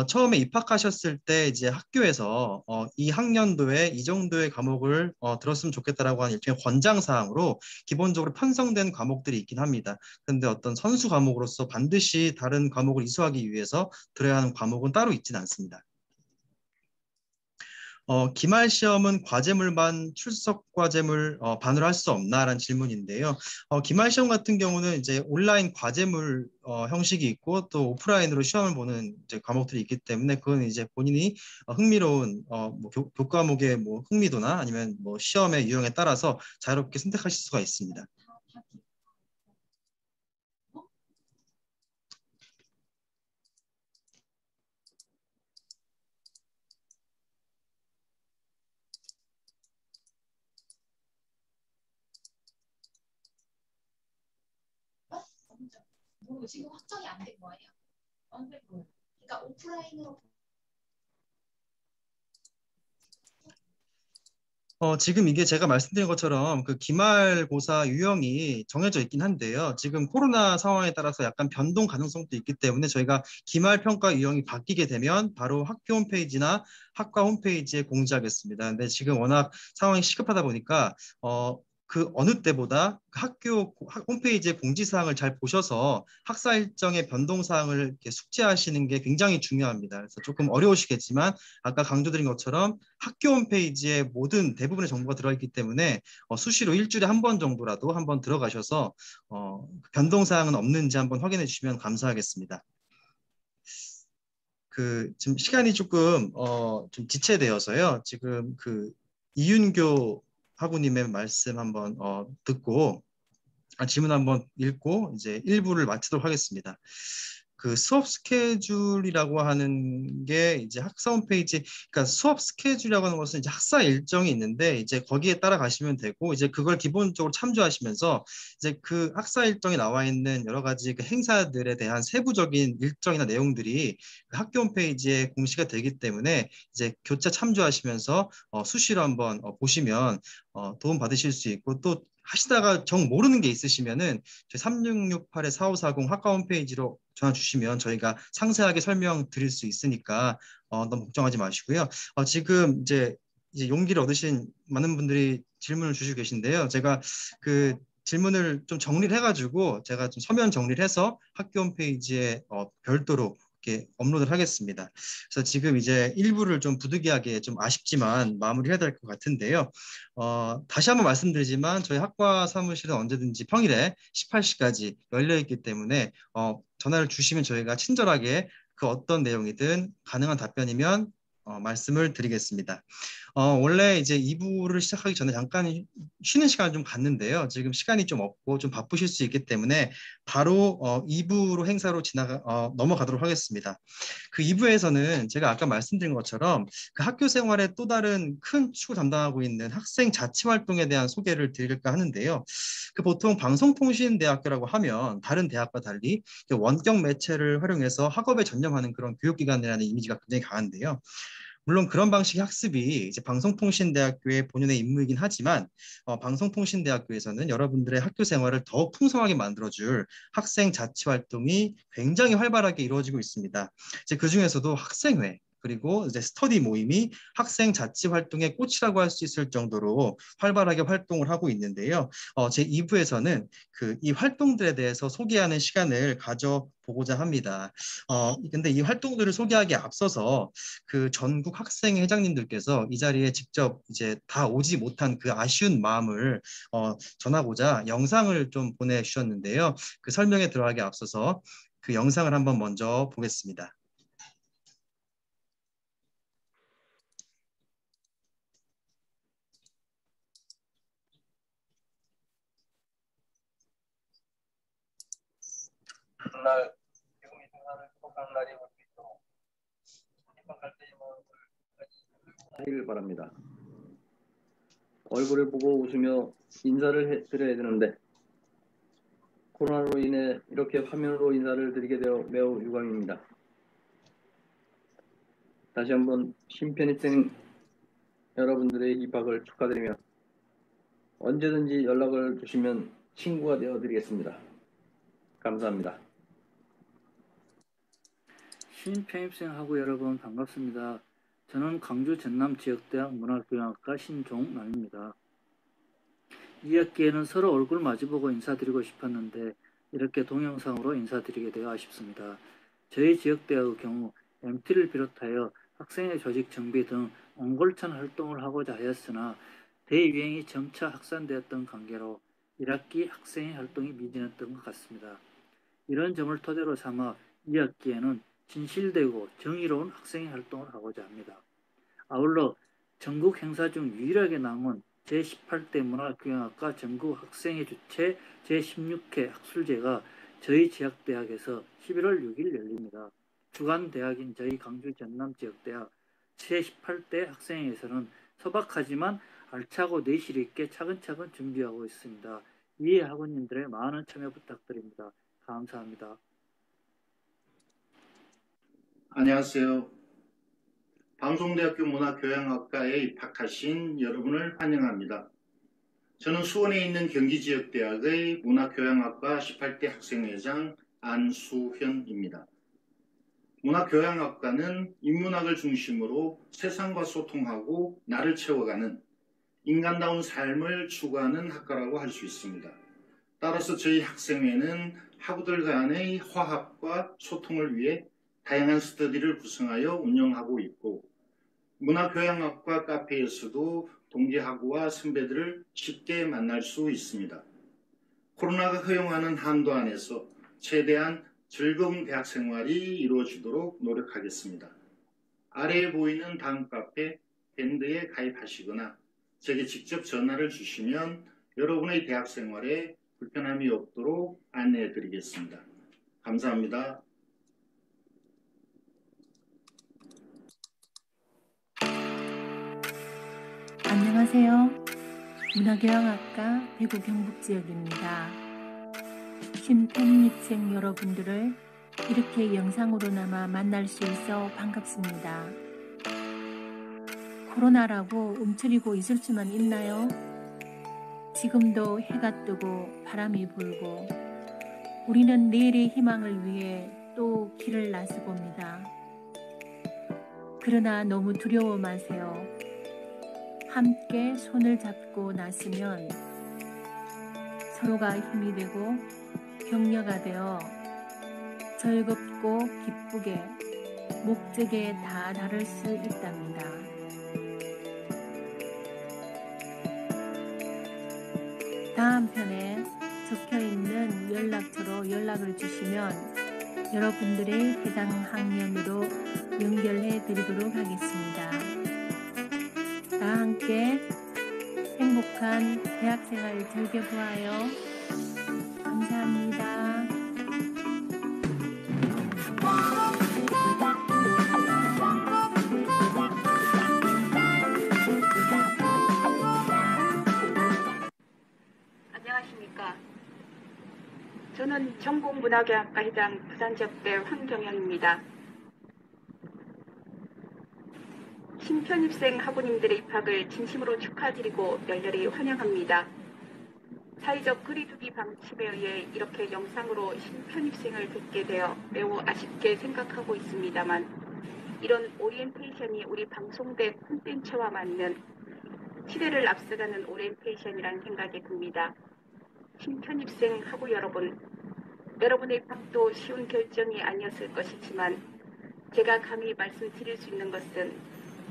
A: 처음에 입학하셨을 때 이제 학교에서 이 학년도에 이 정도의 과목을 들었으면 좋겠다라고 하는 일종의 권장 사항으로 기본적으로 편성된 과목들이 있긴 합니다. 그런데 어떤 선수 과목으로서 반드시 다른 과목을 이수하기 위해서 들어야 하는 과목은 따로 있지는 않습니다. 기말 시험은 과제물만 출석 과제물 반으로 할 수 없나라는 질문인데요. 기말 시험 같은 경우는 이제 온라인 과제물 형식이 있고 또 오프라인으로 시험을 보는 이제 과목들이 있기 때문에 그건 이제 본인이 흥미로운 뭐 교과목의 뭐 흥미도나 아니면 뭐 시험의 유형에 따라서 자유롭게 선택하실 수가 있습니다.
I: 지금 확정이 안 된 거예요. 안 된 거예요. 그러니까 오프라인으로
A: 지금 이게 제가 말씀드린 것처럼 그 기말고사 유형이 정해져 있긴 한데요. 지금 코로나 상황에 따라서 약간 변동 가능성도 있기 때문에 저희가 기말평가 유형이 바뀌게 되면 바로 학교 홈페이지나 학과 홈페이지에 공지하겠습니다. 근데 지금 워낙 상황이 시급하다 보니까 그 어느 때보다 그 학교 홈페이지의 공지사항을 잘 보셔서 학사 일정의 변동사항을 이렇게 숙지하시는 게 굉장히 중요합니다. 그래서 조금 어려우시겠지만 아까 강조드린 것처럼 학교 홈페이지에 모든 대부분의 정보가 들어있기 때문에 수시로 일주일에 한 번 정도라도 한번 들어가셔서 변동사항은 없는지 한번 확인해 주시면 감사하겠습니다. 지금 시간이 조금 좀 지체되어서요. 지금 이윤교 학우님의 말씀 한번 듣고 질문 한번 읽고 이제 1부를 마치도록 하겠습니다. 수업 스케줄이라고 하는 게 이제 학사 홈페이지, 그러니까 수업 스케줄이라고 하는 것은 이제 학사 일정이 있는데 이제 거기에 따라가시면 되고 이제 그걸 기본적으로 참조하시면서 이제 그 학사 일정에 나와 있는 여러 가지 그 행사들에 대한 세부적인 일정이나 내용들이 그 학교 홈페이지에 공시가 되기 때문에 이제 교차 참조하시면서 수시로 한번 보시면 도움 받으실 수 있고 또 하시다가 정 모르는 게 있으시면은 저희 3668-4540 학과 홈페이지로 전화 주시면 저희가 상세하게 설명 드릴 수 있으니까 너무 걱정하지 마시고요. 지금 이제 용기를 얻으신 많은 분들이 질문을 주시고 계신데요. 제가 그 질문을 좀 정리를 해가지고 제가 좀 서면 정리를 해서 학교 홈페이지에 별도로 이렇게 업로드를 하겠습니다. 그래서 지금 이제 1부를 좀 부득이하게 좀 아쉽지만 마무리해야 될 것 같은데요. 다시 한번 말씀드리지만 저희 학과 사무실은 언제든지 평일에 18시까지 열려 있기 때문에 전화를 주시면 저희가 친절하게 그 어떤 내용이든 가능한 답변이면 말씀을 드리겠습니다. 원래 이제 2부를 시작하기 전에 잠깐 쉬는 시간을 좀 갖는데요. 지금 시간이 좀 없고 좀 바쁘실 수 있기 때문에 바로 2부로 행사로 넘어가도록 하겠습니다. 그 2부에서는 제가 아까 말씀드린 것처럼 그 학교 생활의 또 다른 큰 축을 담당하고 있는 학생 자치 활동에 대한 소개를 드릴까 하는데요. 보통 방송통신대학교라고 하면 다른 대학과 달리 원격 매체를 활용해서 학업에 전념하는 그런 교육기관이라는 이미지가 굉장히 강한데요. 물론 그런 방식의 학습이 이제 방송통신대학교의 본연의 임무이긴 하지만 방송통신대학교에서는 여러분들의 학교 생활을 더욱 풍성하게 만들어줄 학생 자치 활동이 굉장히 활발하게 이루어지고 있습니다. 이제 그 중에서도 학생회 그리고 이제 스터디 모임이 학생 자치 활동의 꽃이라고 할 수 있을 정도로 활발하게 활동을 하고 있는데요. 제 2부에서는 이 활동들에 대해서 소개하는 시간을 가져보고자 합니다. 근데 이 활동들을 소개하기에 앞서서 그 전국 학생 회장님들께서 이 자리에 직접 이제 다 오지 못한 그 아쉬운 마음을 전하고자 영상을 좀 보내주셨는데요. 그 설명에 들어가기 앞서서 그 영상을 한번 먼저 보겠습니다.
L: 그날 지금 이 순간을 속한 날이 올 수 있도록 하기를 바랍니다. 얼굴을 보고 웃으며 인사를 드려야 되는데 코로나로 인해 이렇게 화면으로 인사를 드리게 되어 매우 유감입니다. 다시 한번 신편입생 여러분들의 입학을 축하드리며 언제든지 연락을 주시면 친구가 되어 드리겠습니다. 감사합니다.
M: 신편입생하고 여러분 반갑습니다. 저는 광주 전남지역대학 문화교양학과 신종남입니다. 2학기에는 서로 얼굴 마주보고 인사드리고 싶었는데 이렇게 동영상으로 인사드리게 되어 아쉽습니다. 저희 지역대학의 경우 MT를 비롯하여 학생회 조직 정비 등 옹골천 활동을 하고자 하였으나 대유행이 점차 확산되었던 관계로 1학기 학생회 활동이 미진했던 것 같습니다. 이런 점을 토대로 삼아 2학기에는 진실되고 정의로운 학생회 활동을 하고자 합니다. 아울러 전국 행사 중 유일하게 남은 제18대 문화교양학과 전국 학생회 주최 제16회 학술제가 저희 지역대학에서 11월 6일 열립니다. 주간 대학인 저희 광주 전남지역대학 제18대 학생회에서는 소박하지만 알차고 내실 있게 차근차근 준비하고 있습니다. 이해 학우님들의 많은 참여 부탁드립니다. 감사합니다.
N: 안녕하세요. 방송대학교 문화교양학과에 입학하신 여러분을 환영합니다. 저는 수원에 있는 경기지역대학의 문화교양학과 18대 학생회장 안수현입니다. 문화교양학과는 인문학을 중심으로 세상과 소통하고 나를 채워가는 인간다운 삶을 추구하는 학과라고 할 수 있습니다. 따라서 저희 학생회는 학우들 간의 화합과 소통을 위해 다양한 스터디를 구성하여 운영하고 있고 문화교양학과 카페에서도 동기 학우와 선배들을 쉽게 만날 수 있습니다. 코로나가 허용하는 한도 안에서 최대한 즐거운 대학 생활이 이루어지도록 노력하겠습니다. 아래에 보이는 다음 카페 밴드에 가입하시거나 제게 직접 전화를 주시면 여러분의 대학 생활에 불편함이 없도록 안내해 드리겠습니다. 감사합니다.
O: 안녕하세요. 문화교양학과 대구 경북지역입니다. 신편입생 여러분들을 이렇게 영상으로나마 만날 수 있어 반갑습니다. 코로나라고 움츠리고 있을 수만 있나요? 지금도 해가 뜨고 바람이 불고 우리는 내일의 희망을 위해 또 길을 나서봅니다. 그러나 너무 두려워 마세요. 함께 손을 잡고 나서면 서로가 힘이 되고 격려가 되어 즐겁고 기쁘게 목적에 다다를 수 있답니다. 다음 편에 적혀있는 연락처로 연락을 주시면 여러분들의 해당 학년으로 연결해 드리도록 하겠습니다. 다 함께 행복한 대학생활 즐겨보아요. 감사합니다.
P: 안녕하십니까. 저는 전국문화교학과 회장 부산지역대 황경영입니다. 신편입생 학우님들의 입학을 진심으로 축하드리고 열렬히 환영합니다. 사회적 거리두기 방침에 의해 이렇게 영상으로 신편입생을 뵙게 되어 매우 아쉽게 생각하고 있습니다만 이런 오리엔테이션이 우리 방송대 콘텐츠와 맞는 시대를 앞서가는 오리엔테이션이라는 생각이 듭니다. 신편입생 학우 여러분, 여러분의 입학도 쉬운 결정이 아니었을 것이지만 제가 감히 말씀드릴 수 있는 것은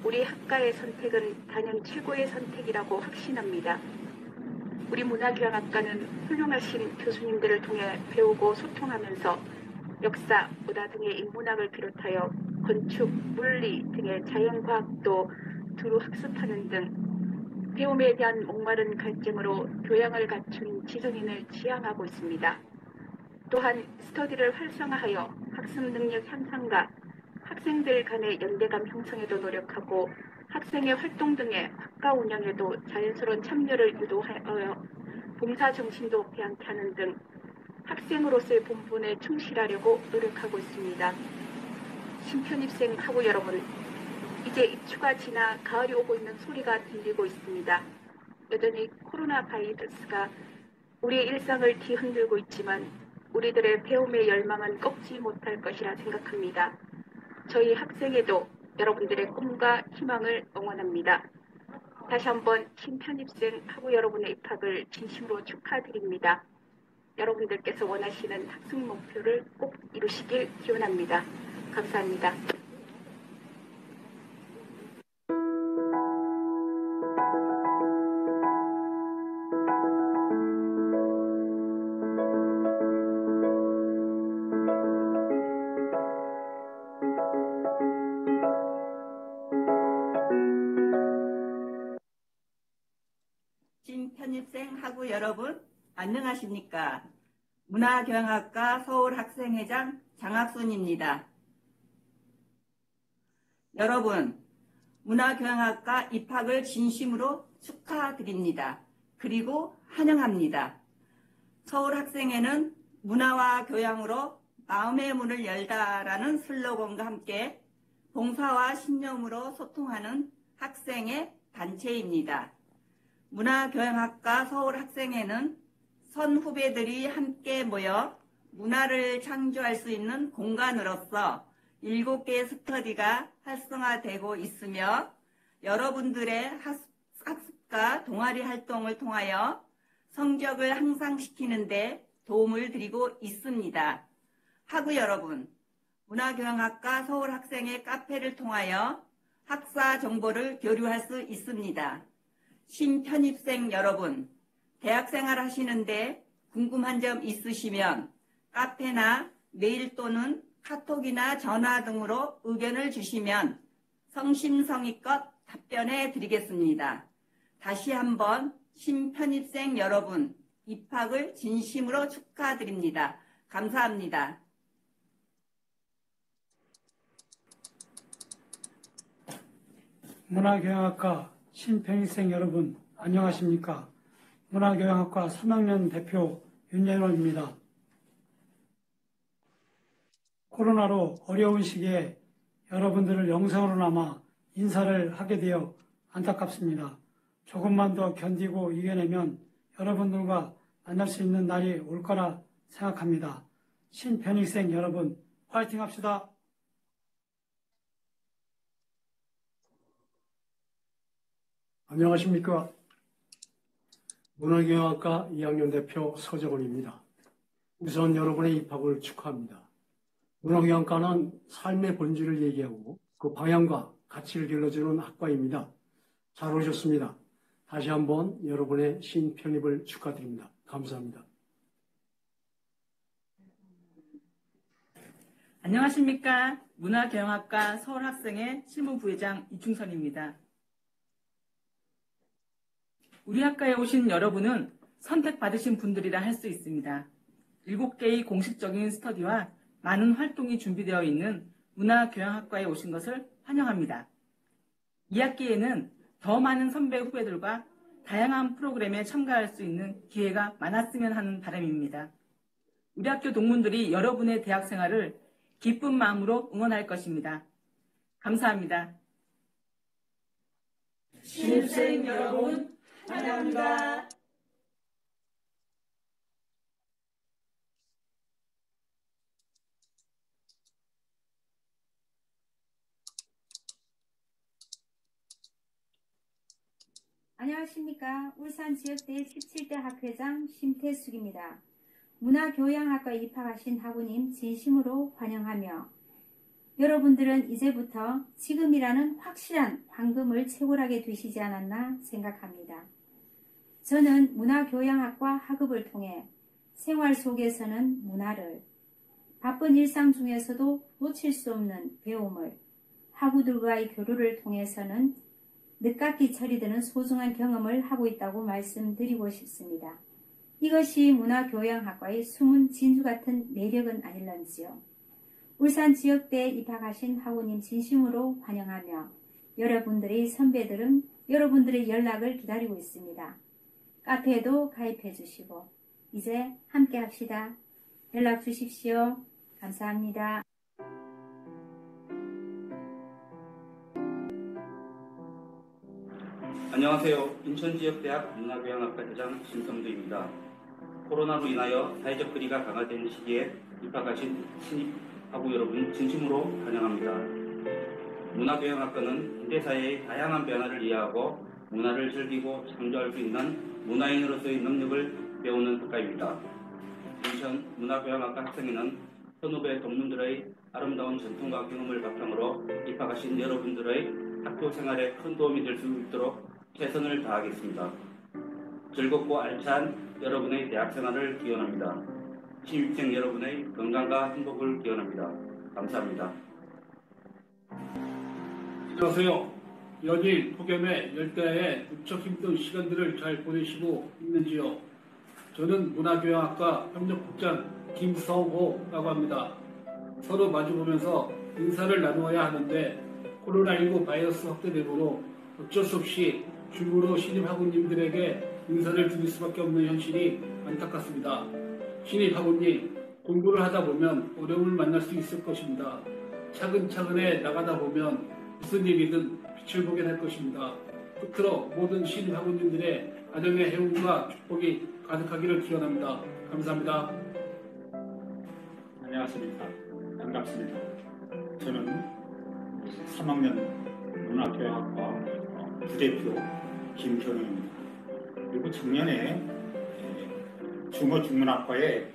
P: 우리 학과의 선택은 단연 최고의 선택이라고 확신합니다. 우리 문화교양학과는 훌륭하신 교수님들을 통해 배우고 소통하면서 역사, 문화 등의 인문학을 비롯하여 건축, 물리 등의 자연과학도 두루 학습하는 등 배움에 대한 목마른 갈증으로 교양을 갖춘 지성인을 지향하고 있습니다. 또한 스터디를 활성화하여 학습 능력 향상과 학생들 간의 연대감 형성에도 노력하고 학생의 활동 등의 학과 운영에도 자연스러운 참여를 유도하여 봉사정신도 배양케 하는 등 학생으로서의 본분에 충실하려고 노력하고 있습니다. 신편입생 학우 여러분, 이제 입추가 지나 가을이 오고 있는 소리가 들리고 있습니다. 여전히 코로나 바이러스가 우리의 일상을 뒤흔들고 있지만 우리들의 배움의 열망은 꺾지 못할 것이라 생각합니다. 저희 학생회도 여러분들의 꿈과 희망을 응원합니다. 다시 한번 신편입생 학우 여러분의 입학을 진심으로 축하드립니다. 여러분들께서 원하시는 학습 목표를 꼭 이루시길 기원합니다. 감사합니다.
Q: 신편입생 학우 여러분, 안녕하십니까? 문화교양학과 서울학생회장 장학순입니다. 여러분, 문화교양학과 입학을 진심으로 축하드립니다. 그리고 환영합니다. 서울학생회는 문화와 교양으로 마음의 문을 열다라는 슬로건과 함께 봉사와 신념으로 소통하는 학생의 단체입니다. 문화교양학과 서울학생회는 선후배들이 함께 모여 문화를 창조할 수 있는 공간으로서 7개의 스터디가 활성화되고 있으며 여러분들의 학습 학과 동아리 활동을 통하여 성적을 향상시키는데 도움을 드리고 있습니다. 학우 여러분, 문화교양학과 서울학생회 카페를 통하여 학사 정보를 교류할 수 있습니다. 신편입생 여러분, 대학생활 하시는데 궁금한 점 있으시면 카페나 메일 또는 카톡이나 전화 등으로 의견을 주시면 성심성의껏 답변해 드리겠습니다. 다시 한번 신편입생 여러분, 입학을 진심으로 축하드립니다. 감사합니다.
R: 문화교양학과 신편입생 여러분, 안녕하십니까? 문화교양학과 3학년 대표 윤예원입니다. 코로나로 어려운 시기에 여러분들을 영상으로나마 인사를 하게 되어 안타깝습니다. 조금만 더 견디고 이겨내면 여러분들과 만날 수 있는 날이 올 거라 생각합니다. 신편입생 여러분, 화이팅 합시다.
S: 안녕하십니까. 문화교양학과 2학년 대표 서정원입니다. 우선 여러분의 입학을 축하합니다. 문화교양과는 삶의 본질을 얘기하고 그 방향과 가치를 길러주는 학과입니다. 잘 오셨습니다. 다시 한번 여러분의 신편입을 축하드립니다. 감사합니다.
T: 안녕하십니까. 문화교양학과 서울학생회 실무부회장 이충선입니다. 우리 학과에 오신 여러분은 선택받으신 분들이라 할 수 있습니다. 7개의 공식적인 스터디와 많은 활동이 준비되어 있는 문화교양학과에 오신 것을 환영합니다. 2학기에는 더 많은 선배 후배들과 다양한 프로그램에 참가할 수 있는 기회가 많았으면 하는 바람입니다. 우리 학교 동문들이 여러분의 대학 생활을 기쁜 마음으로 응원할 것입니다. 감사합니다.
Q: 신입생 여러분, 환영합니다.
U: 안녕하십니까. 울산지역대 17대 학회장 심태숙입니다. 문화교양학과에 입학하신 학우님 진심으로 환영하며 여러분들은 이제부터 지금이라는 확실한 황금을 채굴하게 되시지 않았나 생각합니다. 저는 문화교양학과 학업을 통해 생활 속에서는 문화를, 바쁜 일상 중에서도 놓칠 수 없는 배움을, 학우들과의 교류를 통해서는 늦깎이 처리되는 소중한 경험을 하고 있다고 말씀드리고 싶습니다. 이것이 문화교양학과의 숨은 진주 같은 매력은 아닐런지요. 울산 지역대에 입학하신 학우님 진심으로 환영하며 여러분들의 선배들은 여러분들의 연락을 기다리고 있습니다. 카페에도 가입해 주시고 이제 함께 합시다. 연락 주십시오. 감사합니다.
V: 안녕하세요. 인천지역대학 문화교양학과 회장 신성두입니다. 코로나로 인하여 사회적 거리가 강화된 시기에 입학하신 신입 학우 여러분 진심으로 환영합니다. 문화교양학과는 현대사회의 다양한 변화를 이해하고 문화를 즐기고 창조할 수 있는 문화인으로서의 능력을 배우는 학과입니다. 인천 문화교양학과 학생회는 선후배 동문들의 아름다운 전통과 경험을 바탕으로 입학하신 여러분들의 학교 생활에 큰 도움이 될 수 있도록 최선을 다하겠습니다. 즐겁고 알찬 여러분의 대학생활을 기원합니다. 신입생 여러분의 건강과 행복을 기원합니다. 감사합니다.
S: 안녕하세요. 연일 폭염에 열대야에 무척 힘든 시간들을 잘 보내시고 있는지요. 저는 문화교양학과 협력국장 김성호라고 합니다. 서로 마주보면서 인사를 나누어야 하는데 코로나19 바이러스 확대되므로 어쩔 수 없이 줌으로 신입 학우님들에게 인사를 드릴 수밖에 없는 현실이 안타깝습니다. 신입 학우님, 공부를 하다 보면 어려움을 만날 수 있을 것입니다. 차근차근히 나가다 보면 무슨 일이든 빛을 보게 될 것입니다. 끝으로 모든 신입 학우님들의 가정의 행운과 축복이 가득하기를 기원합니다. 감사합니다.
W: 안녕하십니까. 반갑습니다. 저는 3학년 문화교양학과 부대표 김현우입니다. 그리고 작년에 중어중문학과에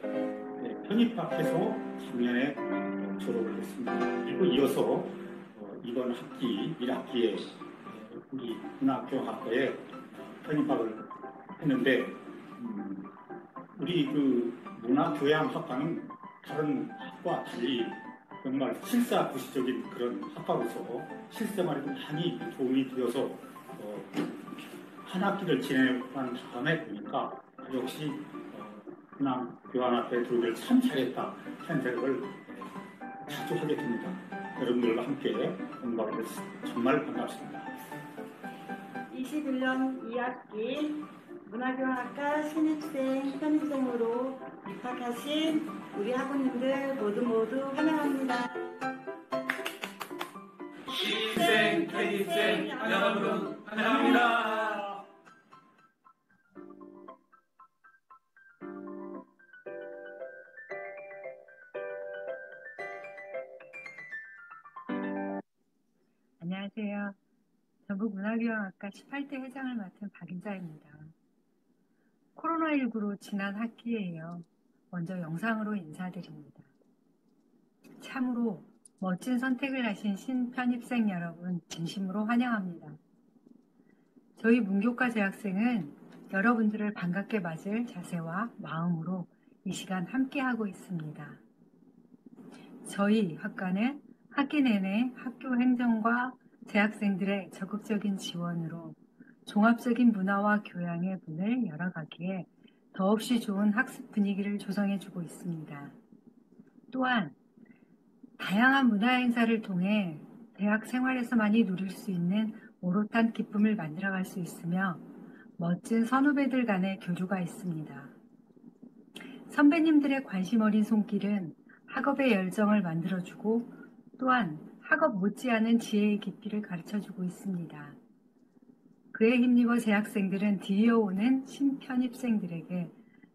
W: 편입학해서 작년에 졸업을 했습니다. 그리고 이어서 이번 학기 1학기에 우리 문화교양학과에 편입학을 했는데 우리 그 문화교양학과는 다른 학과와 달리 정말 실사구시적인 그런 학과로서 실생활에도 많이 도움이 되어서 한 학기를 진행한 다음에 보니까 역시 문화교양학과에 들어오길 참 잘했다 하는 생각을 자주 하게 됩니다. 여러분들과 함께 공부하게 돼서 정말 반갑습니다.
D: 21년 2학기 문화교양학과 신입생, 편입생으로 입학하신 우리 학우님들 모두 환영합니다.
S: 신입생, 편입생 여러분 환영합니다.
E: 안녕하세요. 전국문화교양학과 18대 회장을 맡은 박인자입니다. 코로나19로 지난 학기에 먼저 영상으로 인사드립니다. 참으로 멋진 선택을 하신 신편입생 여러분 진심으로 환영합니다. 저희 문교과 재학생은 여러분들을 반갑게 맞을 자세와 마음으로 이 시간 함께하고 있습니다. 저희 학과는 학기 내내 학교 행정과 재학생들의 적극적인 지원으로 종합적인 문화와 교양의 문을 열어가기에 더없이 좋은 학습 분위기를 조성해주고 있습니다. 또한 다양한 문화 행사를 통해 대학 생활에서만이 누릴 수 있는 오롯한 기쁨을 만들어갈 수 있으며 멋진 선후배들 간의 교류가 있습니다. 선배님들의 관심 어린 손길은 학업의 열정을 만들어주고 또한 학업 못지않은 지혜의 깊이를 가르쳐주고 있습니다. 그에 힘입어 재학생들은 뒤이어오는 신편입생들에게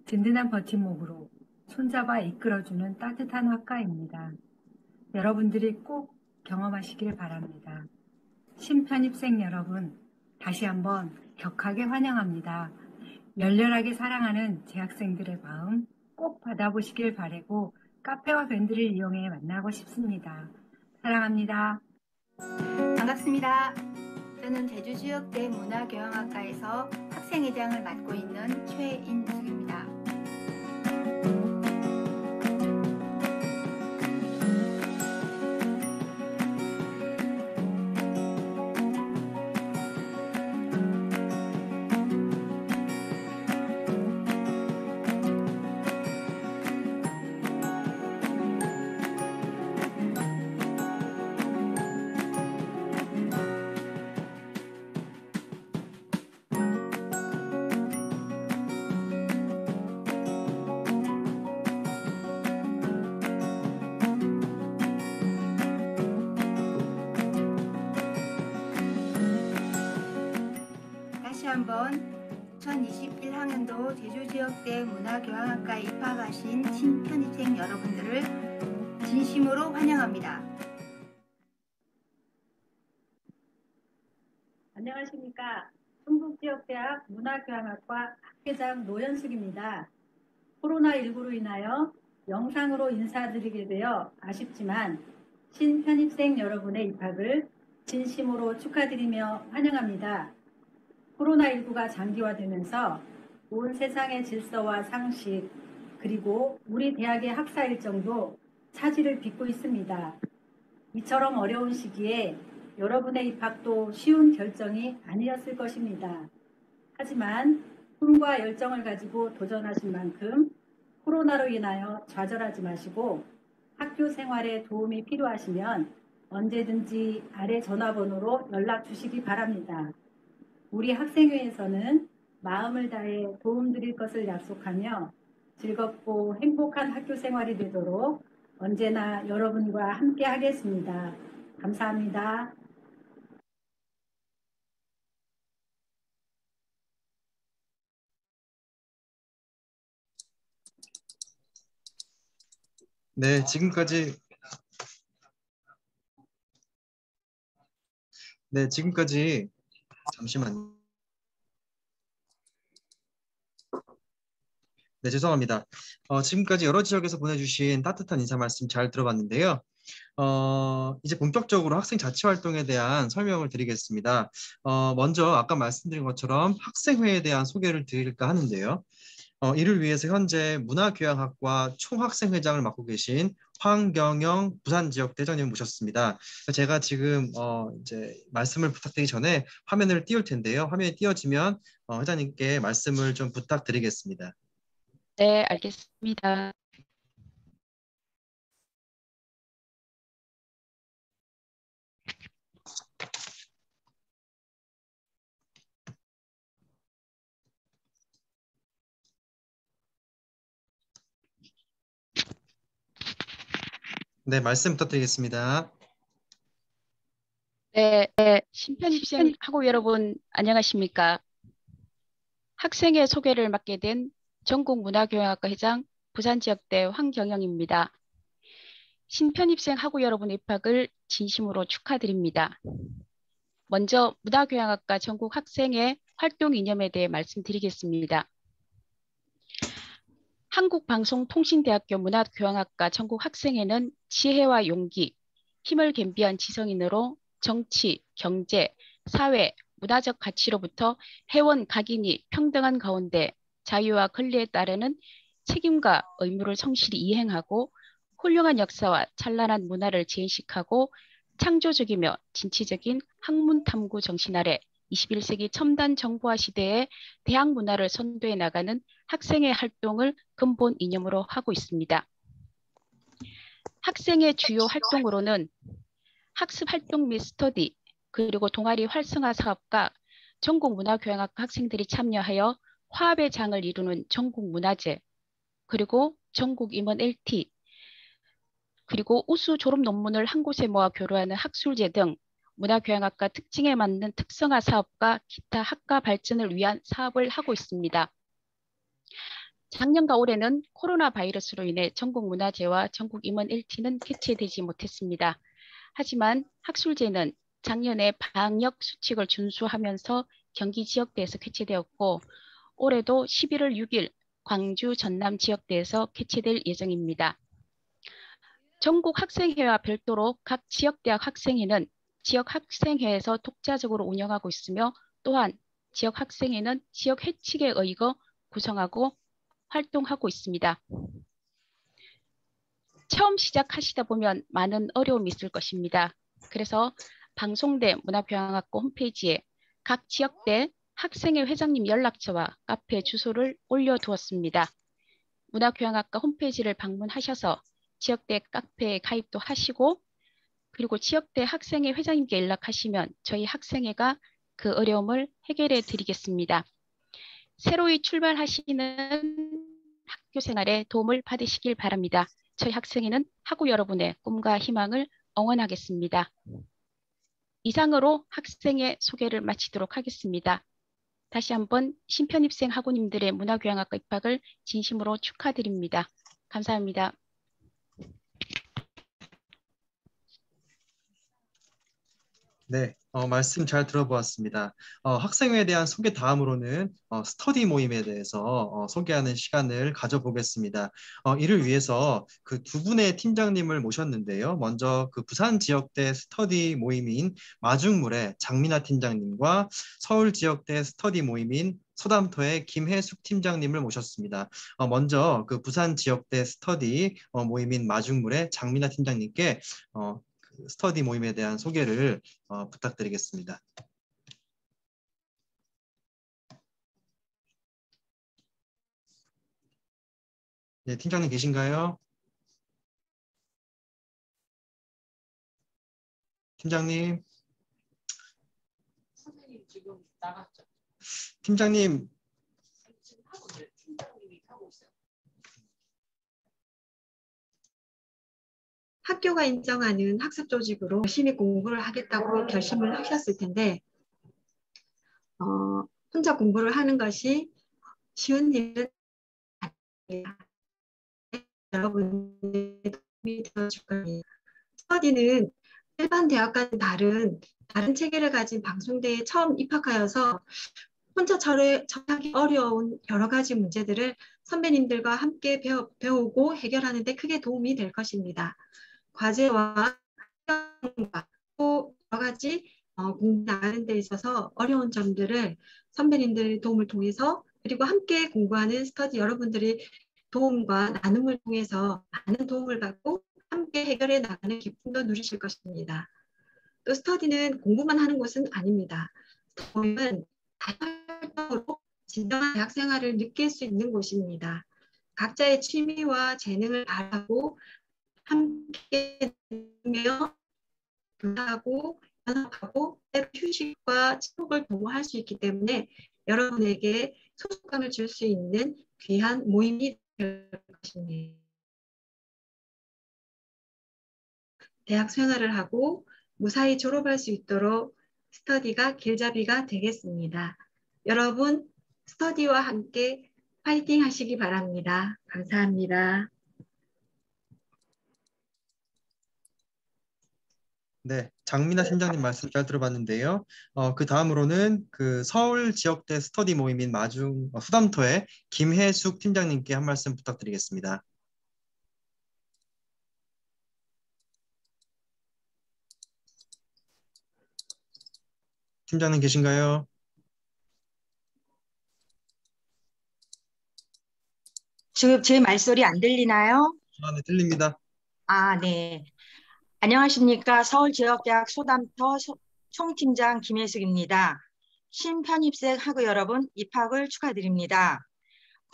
E: 든든한 버팀목으로 손잡아 이끌어주는 따뜻한 학과입니다. 여러분들이 꼭 경험하시길 바랍니다. 신편입생 여러분, 다시 한번 격하게 환영합니다. 열렬하게 사랑하는 재학생들의 마음 꼭 받아보시길 바라고 카페와 밴드를 이용해 만나고 싶습니다. 사랑합니다.
U: 반갑습니다. 저는 제주지역대 문화교양학과에서 학생회장을 맡고 있는 최인숙입니다. 한번 2021학년도 제주지역대 문화교양학과에 입학하신 신편입생 여러분들을 진심으로 환영합니다.
E: 안녕하십니까. 충북지역대학 문화교양학과 학회장 노현숙입니다. 코로나19로 인하여 영상으로 인사드리게 되어 아쉽지만 신편입생 여러분의 입학을 진심으로 축하드리며 환영합니다. 코로나19가 장기화되면서 온 세상의 질서와 상식 그리고 우리 대학의 학사 일정도 차질을 빚고 있습니다. 이처럼 어려운 시기에 여러분의 입학도 쉬운 결정이 아니었을 것입니다. 하지만 꿈과 열정을 가지고 도전하신 만큼 코로나로 인하여 좌절하지 마시고 학교 생활에 도움이 필요하시면 언제든지 아래 전화번호로 연락 주시기 바랍니다. 우리 학생회에서는 마음을 다해 도움드릴 것을 약속하며 즐겁고 행복한 학교 생활이 되도록 언제나 여러분과 함께 하겠습니다. 감사합니다.
A: 네, 지금까지 잠시만요. 네, 죄송합니다. 지금까지 여러 지역에서 보내주신 따뜻한 인사 말씀 잘 들어봤는데요. 이제 본격적으로 학생 자치 활동에 대한 설명을 드리겠습니다. 먼저 아까 말씀드린 것처럼 학생회에 대한 소개를 드릴까 하는데요. 이를 위해서 현재 문화교양학과 총학생회장을 맡고 계신 황경영 부산지역대장님 모셨습니다. 제가 지금 이제 말씀을 부탁드리기 전에 화면을 띄울 텐데요. 화면이 띄워지면 회장님께 말씀을 좀 부탁드리겠습니다.
F: 네, 알겠습니다.
A: 네, 말씀 부탁드리겠습니다.
F: 네, 신편입생 학우 여러분 안녕하십니까? 학생의 소개를 맡게 된 전국문화교양학과 회장 부산지역대 황경영입니다. 신편입생 학우 여러분의 입학을 진심으로 축하드립니다. 먼저 문화교양학과 전국 학생회 활동 이념에 대해 말씀드리겠습니다. 한국방송통신대학교 문화교양학과 전국 학생회는 지혜와 용기, 힘을 겸비한 지성인으로 정치, 경제, 사회, 문화적 가치로부터 회원 각인이 평등한 가운데 자유와 권리에 따르는 책임과 의무를 성실히 이행하고 훌륭한 역사와 찬란한 문화를 재인식하고 창조적이며 진취적인 학문 탐구 정신 아래 21세기 첨단 정보화 시대에 대학 문화를 선도해 나가는 학생의 활동을 근본 이념으로 하고 있습니다. 학생의 주요 활동으로는 학습 활동 및 스터디, 그리고 동아리 활성화 사업과 전국문화교양학과 학생들이 참여하여 화합의 장을 이루는 전국문화제, 그리고 전국임원 LT, 그리고 우수 졸업 논문을 한 곳에 모아 교류하는 학술제 등 문화교양학과 특징에 맞는 특성화 사업과 기타 학과 발전을 위한 사업을 하고 있습니다. 작년과 올해는 코로나 바이러스로 인해 전국문화제와 전국임원 LT는 개최되지 못했습니다. 하지만 학술제는 작년에 방역 수칙을 준수하면서 경기 지역대에서 개최되었고 올해도 11월 6일 광주 전남 지역대에서 개최될 예정입니다. 전국 학생회와 별도로 각 지역대학 학생회는 지역 학생회에서 독자적으로 운영하고 있으며 또한 지역 학생회는 지역 회칙에 의거 구성하고 활동하고 있습니다. 처음 시작하시다 보면 많은 어려움이 있을 것입니다. 그래서 방송대 문화교양학과 홈페이지에 각 지역대 학생회 회장님 연락처와 카페 주소를 올려두었습니다. 문화교양학과 홈페이지를 방문하셔서 지역대 카페에 가입도 하시고 그리고 지역대 학생회 회장님께 연락하시면 저희 학생회가 그 어려움을 해결해 드리겠습니다. 새로이 출발하시는 학교 생활에 도움을 받으시길 바랍니다. 저희 학생회는 학우 여러분의 꿈과 희망을 응원하겠습니다. 이상으로 학생회 소개를 마치도록 하겠습니다. 다시 한번 신편입생 학우님들의 문화교양학과 입학을 진심으로 축하드립니다. 감사합니다.
A: 네, 말씀 잘 들어보았습니다. 학생회에 대한 소개 다음으로는 스터디 모임에 대해서 소개하는 시간을 가져보겠습니다. 이를 위해서 그 두 분의 팀장님을 모셨는데요. 먼저 그 부산 지역대 스터디 모임인 마중물의 장민아 팀장님과 서울 지역대 스터디 모임인 서담터의 김혜숙 팀장님을 모셨습니다. 먼저 그 부산 지역대 스터디 모임인 마중물의 장민아 팀장님께 스터디 모임에 대한 소개를 부탁드리겠습니다. 네, 팀장님 계신가요? 팀장님.
F: 선생님 지금 나갔죠?
A: 팀장님.
F: 팀장님이 하고 있어요.
G: 학교가 인정하는 학습 조직으로 열심히 공부를 하겠다고 결심을 하셨을 텐데 혼자 공부를 하는 것이 쉬운 일은 아닙니다. 여러분의 도움이 되어줄 겁니다. 스터디는 일반 대학과는 다른 체계를 가진 방송대에 처음 입학하여서 혼자 처리하기 어려운 여러 가지 문제들을 선배님들과 함께 배우고 해결하는 데 크게 도움이 될 것입니다. 과제와 학교과 또 여러 가지 공부 나가는 데 있어서 어려운 점들을 선배님들의 도움을 통해서 그리고 함께 공부하는 스터디 여러분들의 도움과 나눔을 통해서 많은 도움을 받고 함께 해결해 나가는 기쁨도 누리실 것입니다. 또 스터디는 공부만 하는 곳은 아닙니다. 스터디는 활동으로 진정한 대학 생활을 느낄 수 있는 곳입니다. 각자의 취미와 재능을 발휘하고 함께 하며 교류하고 연합하고 때로 휴식과 친목을 도모할 수 있기 때문에 여러분에게 소속감을 줄 수 있는 귀한 모임이 될 것입니다. 대학 생활을 하고 무사히 졸업할 수 있도록 스터디가 길잡이가 되겠습니다. 여러분 스터디와 함께 파이팅 하시기 바랍니다. 감사합니다.
A: 네, 장민아 팀장님 말씀 잘 들어봤는데요. 그 다음으로는 그 서울 지역대 스터디 모임인 수담터의 김혜숙 팀장님께 한 말씀 부탁드리겠습니다. 팀장님 계신가요?
B: 지금 제 말소리 안 들리나요?
A: 네, 들립니다.
B: 네. 안녕하십니까. 서울지역대학 소담터 총팀장 김혜숙입니다. 신편입생 학우 여러분 입학을 축하드립니다.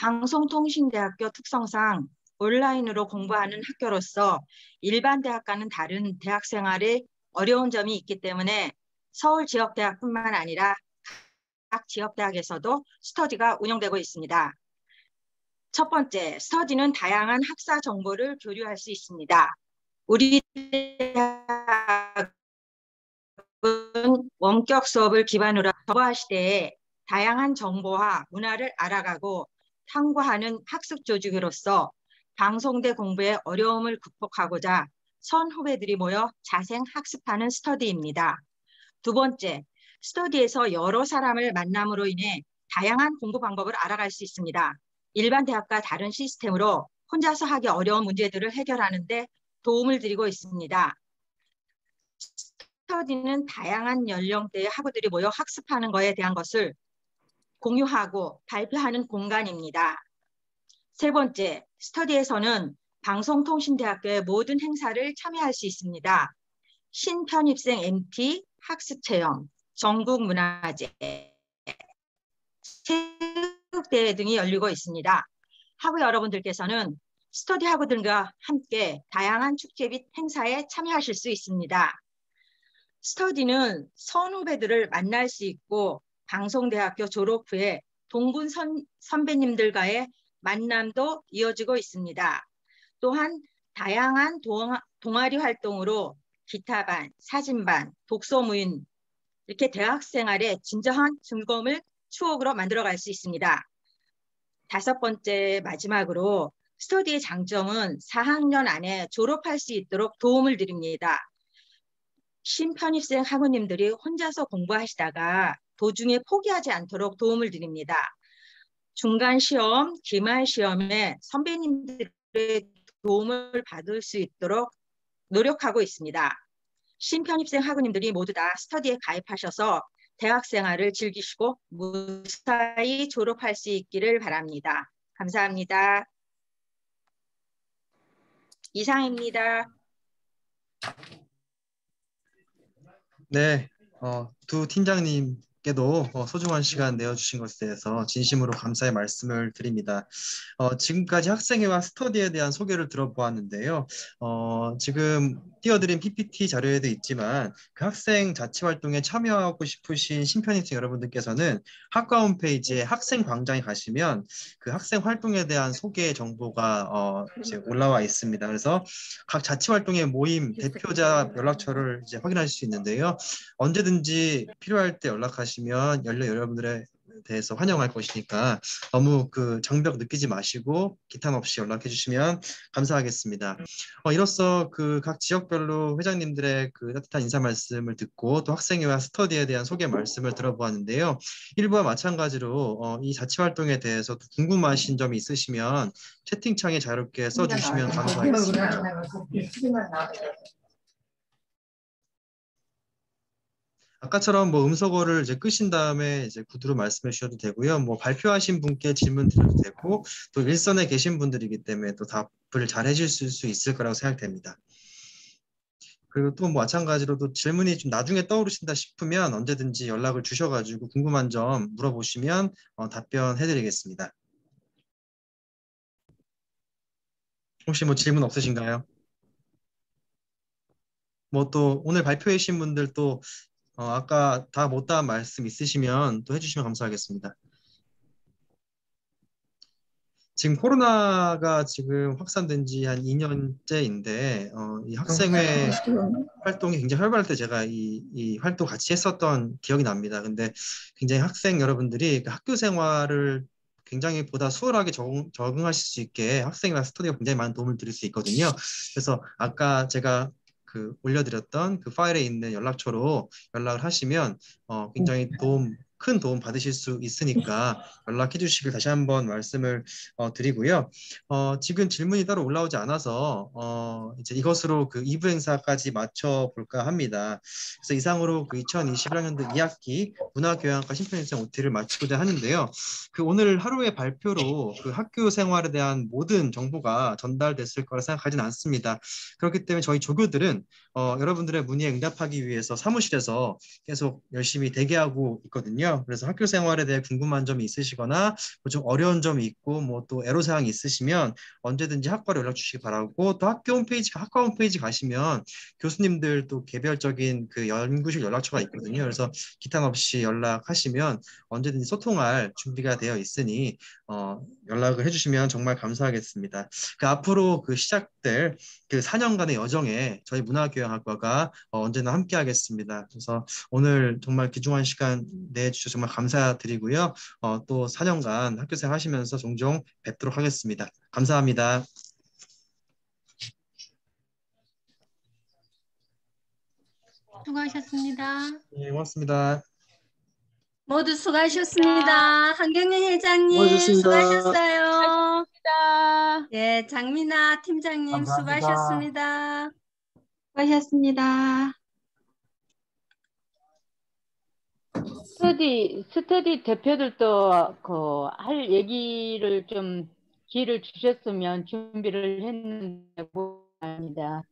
B: 방송통신대학교 특성상 온라인으로 공부하는 학교로서 일반 대학과는 다른 대학 생활에 어려운 점이 있기 때문에 서울지역대학뿐만 아니라 각 지역대학에서도 스터디가 운영되고 있습니다. 첫 번째, 스터디는 다양한 학사 정보를 교류할 수 있습니다. 우리 대학은 원격 수업을 기반으로 저화 시대에 다양한 정보와 문화를 알아가고 탐구하는 학습 조직으로서 방송대 공부의 어려움을 극복하고자 선후배들이 모여 자생 학습하는 스터디입니다. 두 번째, 스터디에서 여러 사람을 만남으로 인해 다양한 공부 방법을 알아갈 수 있습니다. 일반 대학과 다른 시스템으로 혼자서 하기 어려운 문제들을 해결하는 데 도움을 드리고 있습니다. 스터디는 다양한 연령대의 학우들이 모여 학습하는 것에 대한 것을 공유하고 발표하는 공간입니다. 세 번째, 스터디에서는 방송통신대학교의 모든 행사를 참여할 수 있습니다. 신편입생 MT, 학습체험, 전국문화제, 체육대회 등이 열리고 있습니다. 학우 여러분들께서는 스터디 학우들과 함께 다양한 축제 및 행사에 참여하실 수 있습니다. 스터디는 선후배들을 만날 수 있고 방송대학교 졸업 후에 동군 선배님들과의 만남도 이어지고 있습니다. 또한 다양한 동아리 활동으로 기타반, 사진반, 독서무인 이렇게 대학 생활의 진정한 즐거움을 추억으로 만들어갈 수 있습니다. 다섯 번째 마지막으로 스터디의 장점은 4학년 안에 졸업할 수 있도록 도움을 드립니다. 신편입생 학우님들이 혼자서 공부하시다가 도중에 포기하지 않도록 도움을 드립니다. 중간 시험, 기말 시험에 선배님들의 도움을 받을 수 있도록 노력하고 있습니다. 신편입생 학우님들이 모두 다 스터디에 가입하셔서 대학 생활을 즐기시고 무사히 졸업할 수 있기를 바랍니다. 감사합니다. 이상입니다.
A: 네, 두 팀장님께도 소중한 시간 내어주신 것에 대해서 진심으로 감사의 말씀을 드립니다. 지금까지 학생회와 스터디에 대한 소개를 들어보았는데요. 지금 띄워드린 PPT 자료에도 있지만 그 학생 자치 활동에 참여하고 싶으신 신편입생 여러분들께서는 학과 홈페이지에 학생 광장에 가시면 그 학생 활동에 대한 소개 정보가 이제 올라와 있습니다. 그래서 각 자치 활동의 모임 대표자 연락처를 이제 확인하실 수 있는데요. 언제든지 필요할 때 연락하시면 여러분들의 대해서 환영할 것이니까 너무 그 장벽 느끼지 마시고 기탄 없이 연락해 주시면 감사하겠습니다. 이로써 그 각 지역별로 회장님들의 그 따뜻한 인사 말씀을 듣고 또 학생회와 스터디에 대한 소개 말씀을 들어보았는데요. 일부와 마찬가지로 이 자치 활동에 대해서 궁금하신 점이 있으시면 채팅창에 자유롭게 써주시면 감사하겠습니다. 아까처럼 뭐 음소거를 이제 끄신 다음에 이제 구두로 말씀해 주셔도 되고요. 뭐 발표하신 분께 질문 드려도 되고 또 일선에 계신 분들이기 때문에 또 답을 잘 해주실 수 있을 거라고 생각됩니다. 그리고 또 뭐 마찬가지로 또 질문이 좀 나중에 떠오르신다 싶으면 언제든지 연락을 주셔가지고 궁금한 점 물어보시면 답변해드리겠습니다. 혹시 뭐 질문 없으신가요? 뭐 또 오늘 발표해 주신 분들 또 아까 다 못다한 말씀 있으시면 또 해주시면 감사하겠습니다. 지금 코로나가 지금 확산된 지 한 2년째인데 이 학생회 활동이 굉장히 활발할 때 제가 이 활동 같이 했었던 기억이 납니다. 근데 굉장히 학생 여러분들이 그 학교 생활을 굉장히 보다 수월하게 적응하실 수 있게 학생이나 스터디가 굉장히 많은 도움을 드릴 수 있거든요. 그래서 아까 제가 그 올려드렸던 그 파일에 있는 연락처로 연락을 하시면 굉장히 큰 도움 받으실 수 있으니까 연락해 주시길 다시 한번 말씀을 드리고요. 지금 질문이 따로 올라오지 않아서 이제 이것으로 그 2부 행사까지 맞춰 볼까 합니다. 그래서 이상으로 그 2021학년도 2학기 문화교양학과 신편일생 OT를 마치고자 하는데요. 그 오늘 하루의 발표로 그 학교 생활에 대한 모든 정보가 전달됐을 거라 생각하지는 않습니다. 그렇기 때문에 저희 조교들은 여러분들의 문의에 응답하기 위해서 사무실에서 계속 열심히 대기하고 있거든요. 그래서 학교 생활에 대해 궁금한 점이 있으시거나 뭐 좀 어려운 점이 있고 뭐 또 애로사항이 있으시면 언제든지 학과로 연락 주시기 바라고 또 학과 홈페이지 가시면 교수님들 또 개별적인 그 연구실 연락처가 있거든요. 그래서 기탄 없이 연락하시면 언제든지 소통할 준비가 되어 있으니 연락을 해주시면 정말 감사하겠습니다. 그 앞으로 그 시작될 그 4년간의 여정에 저희 문화교양학과가 언제나 함께하겠습니다. 그래서 오늘 정말 귀중한 시간 내주셔서 정말 감사드리고요. 또 4년간 학교생 하시면서 종종 뵙도록 하겠습니다. 감사합니다.
C: 수고하셨습니다.
A: 네, 고맙습니다.
C: 모두 수고하셨습니다. 한경영 회장님 수고하셨어요. 예, 장민아 팀장님 수고하셨습니다.
G: 수고하셨습니다.
H: 스터디 대표들도 그 할 얘기를 좀 기회를 주셨으면 준비를 했는데 못합니다.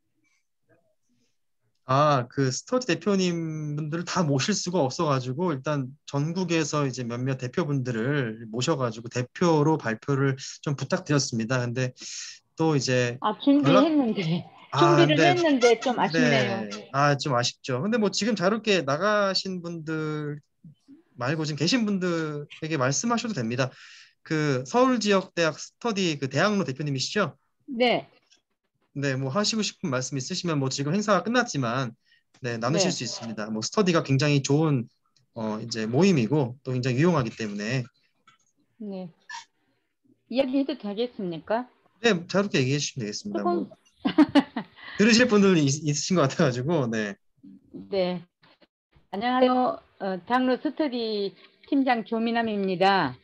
A: 그 스터디 대표님 분들을 다 모실 수가 없어가지고 일단 전국에서 이제 몇몇 대표분들을 모셔가지고 대표로 발표를 좀 부탁드렸습니다. 근데 또 이제
H: 준비를 했는데 좀 아쉽네요.
A: 네, 좀 아쉽죠. 근데 뭐 지금 자유롭게 나가신 분들 말고 지금 계신 분들에게 말씀하셔도 됩니다. 그 서울지역대학 스터디 그 대학로 대표님이시죠?
H: 네.
A: 네, 뭐 하시고 싶은 말씀 있으시면 뭐 지금 행사가 끝났지만 네, 나누실 수 있습니다. 뭐 스터디가 굉장히 좋은 이제 모임이고 또 굉장히 유용하기 때문에
H: 네. 이야기해도 되겠습니까?
A: 네, 자유롭게 얘기해 주시면 되겠습니다. 뭐 들으실 분들 있으신 것 같아가지고 네.
H: 네. 안녕하세요. 대학로 스터디 팀장 조미남입니다.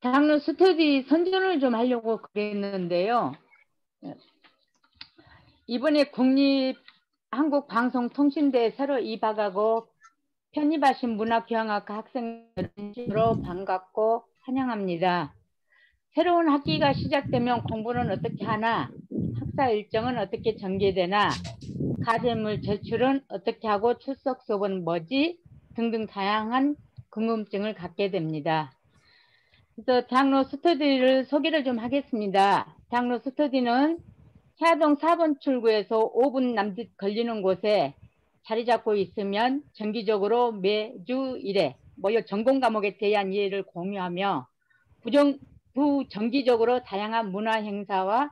H: 대학로 스터디 선전을 좀 하려고 그랬는데요. 이번에 국립한국방송통신대에 새로 입학하고 편입하신 문화교양학과 학생으로 반갑고 환영합니다. 새로운 학기가 시작되면 공부는 어떻게 하나, 학사 일정은 어떻게 전개되나, 과제물 제출은 어떻게 하고 출석 수업은 뭐지 등등 다양한 궁금증을 갖게 됩니다. 그래서 대학로 스터디를 소개를 좀 하겠습니다. 대학로 스터디는 해화동 4번 출구에서 5분 남짓 걸리는 곳에 자리 잡고 있으면 정기적으로 매주 1회 모여 전공 과목에 대한 이해를 공유하며 부정기적으로 다양한 문화 행사와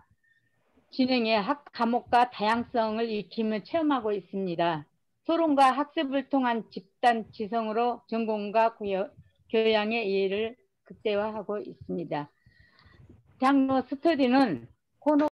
H: 진행해 학 과목과 다양성을 익히며 체험하고 있습니다. 토론과 학습을 통한 집단 지성으로 전공과 교양의 이해를 극대화하고 있습니다. 장로 스터디는 코너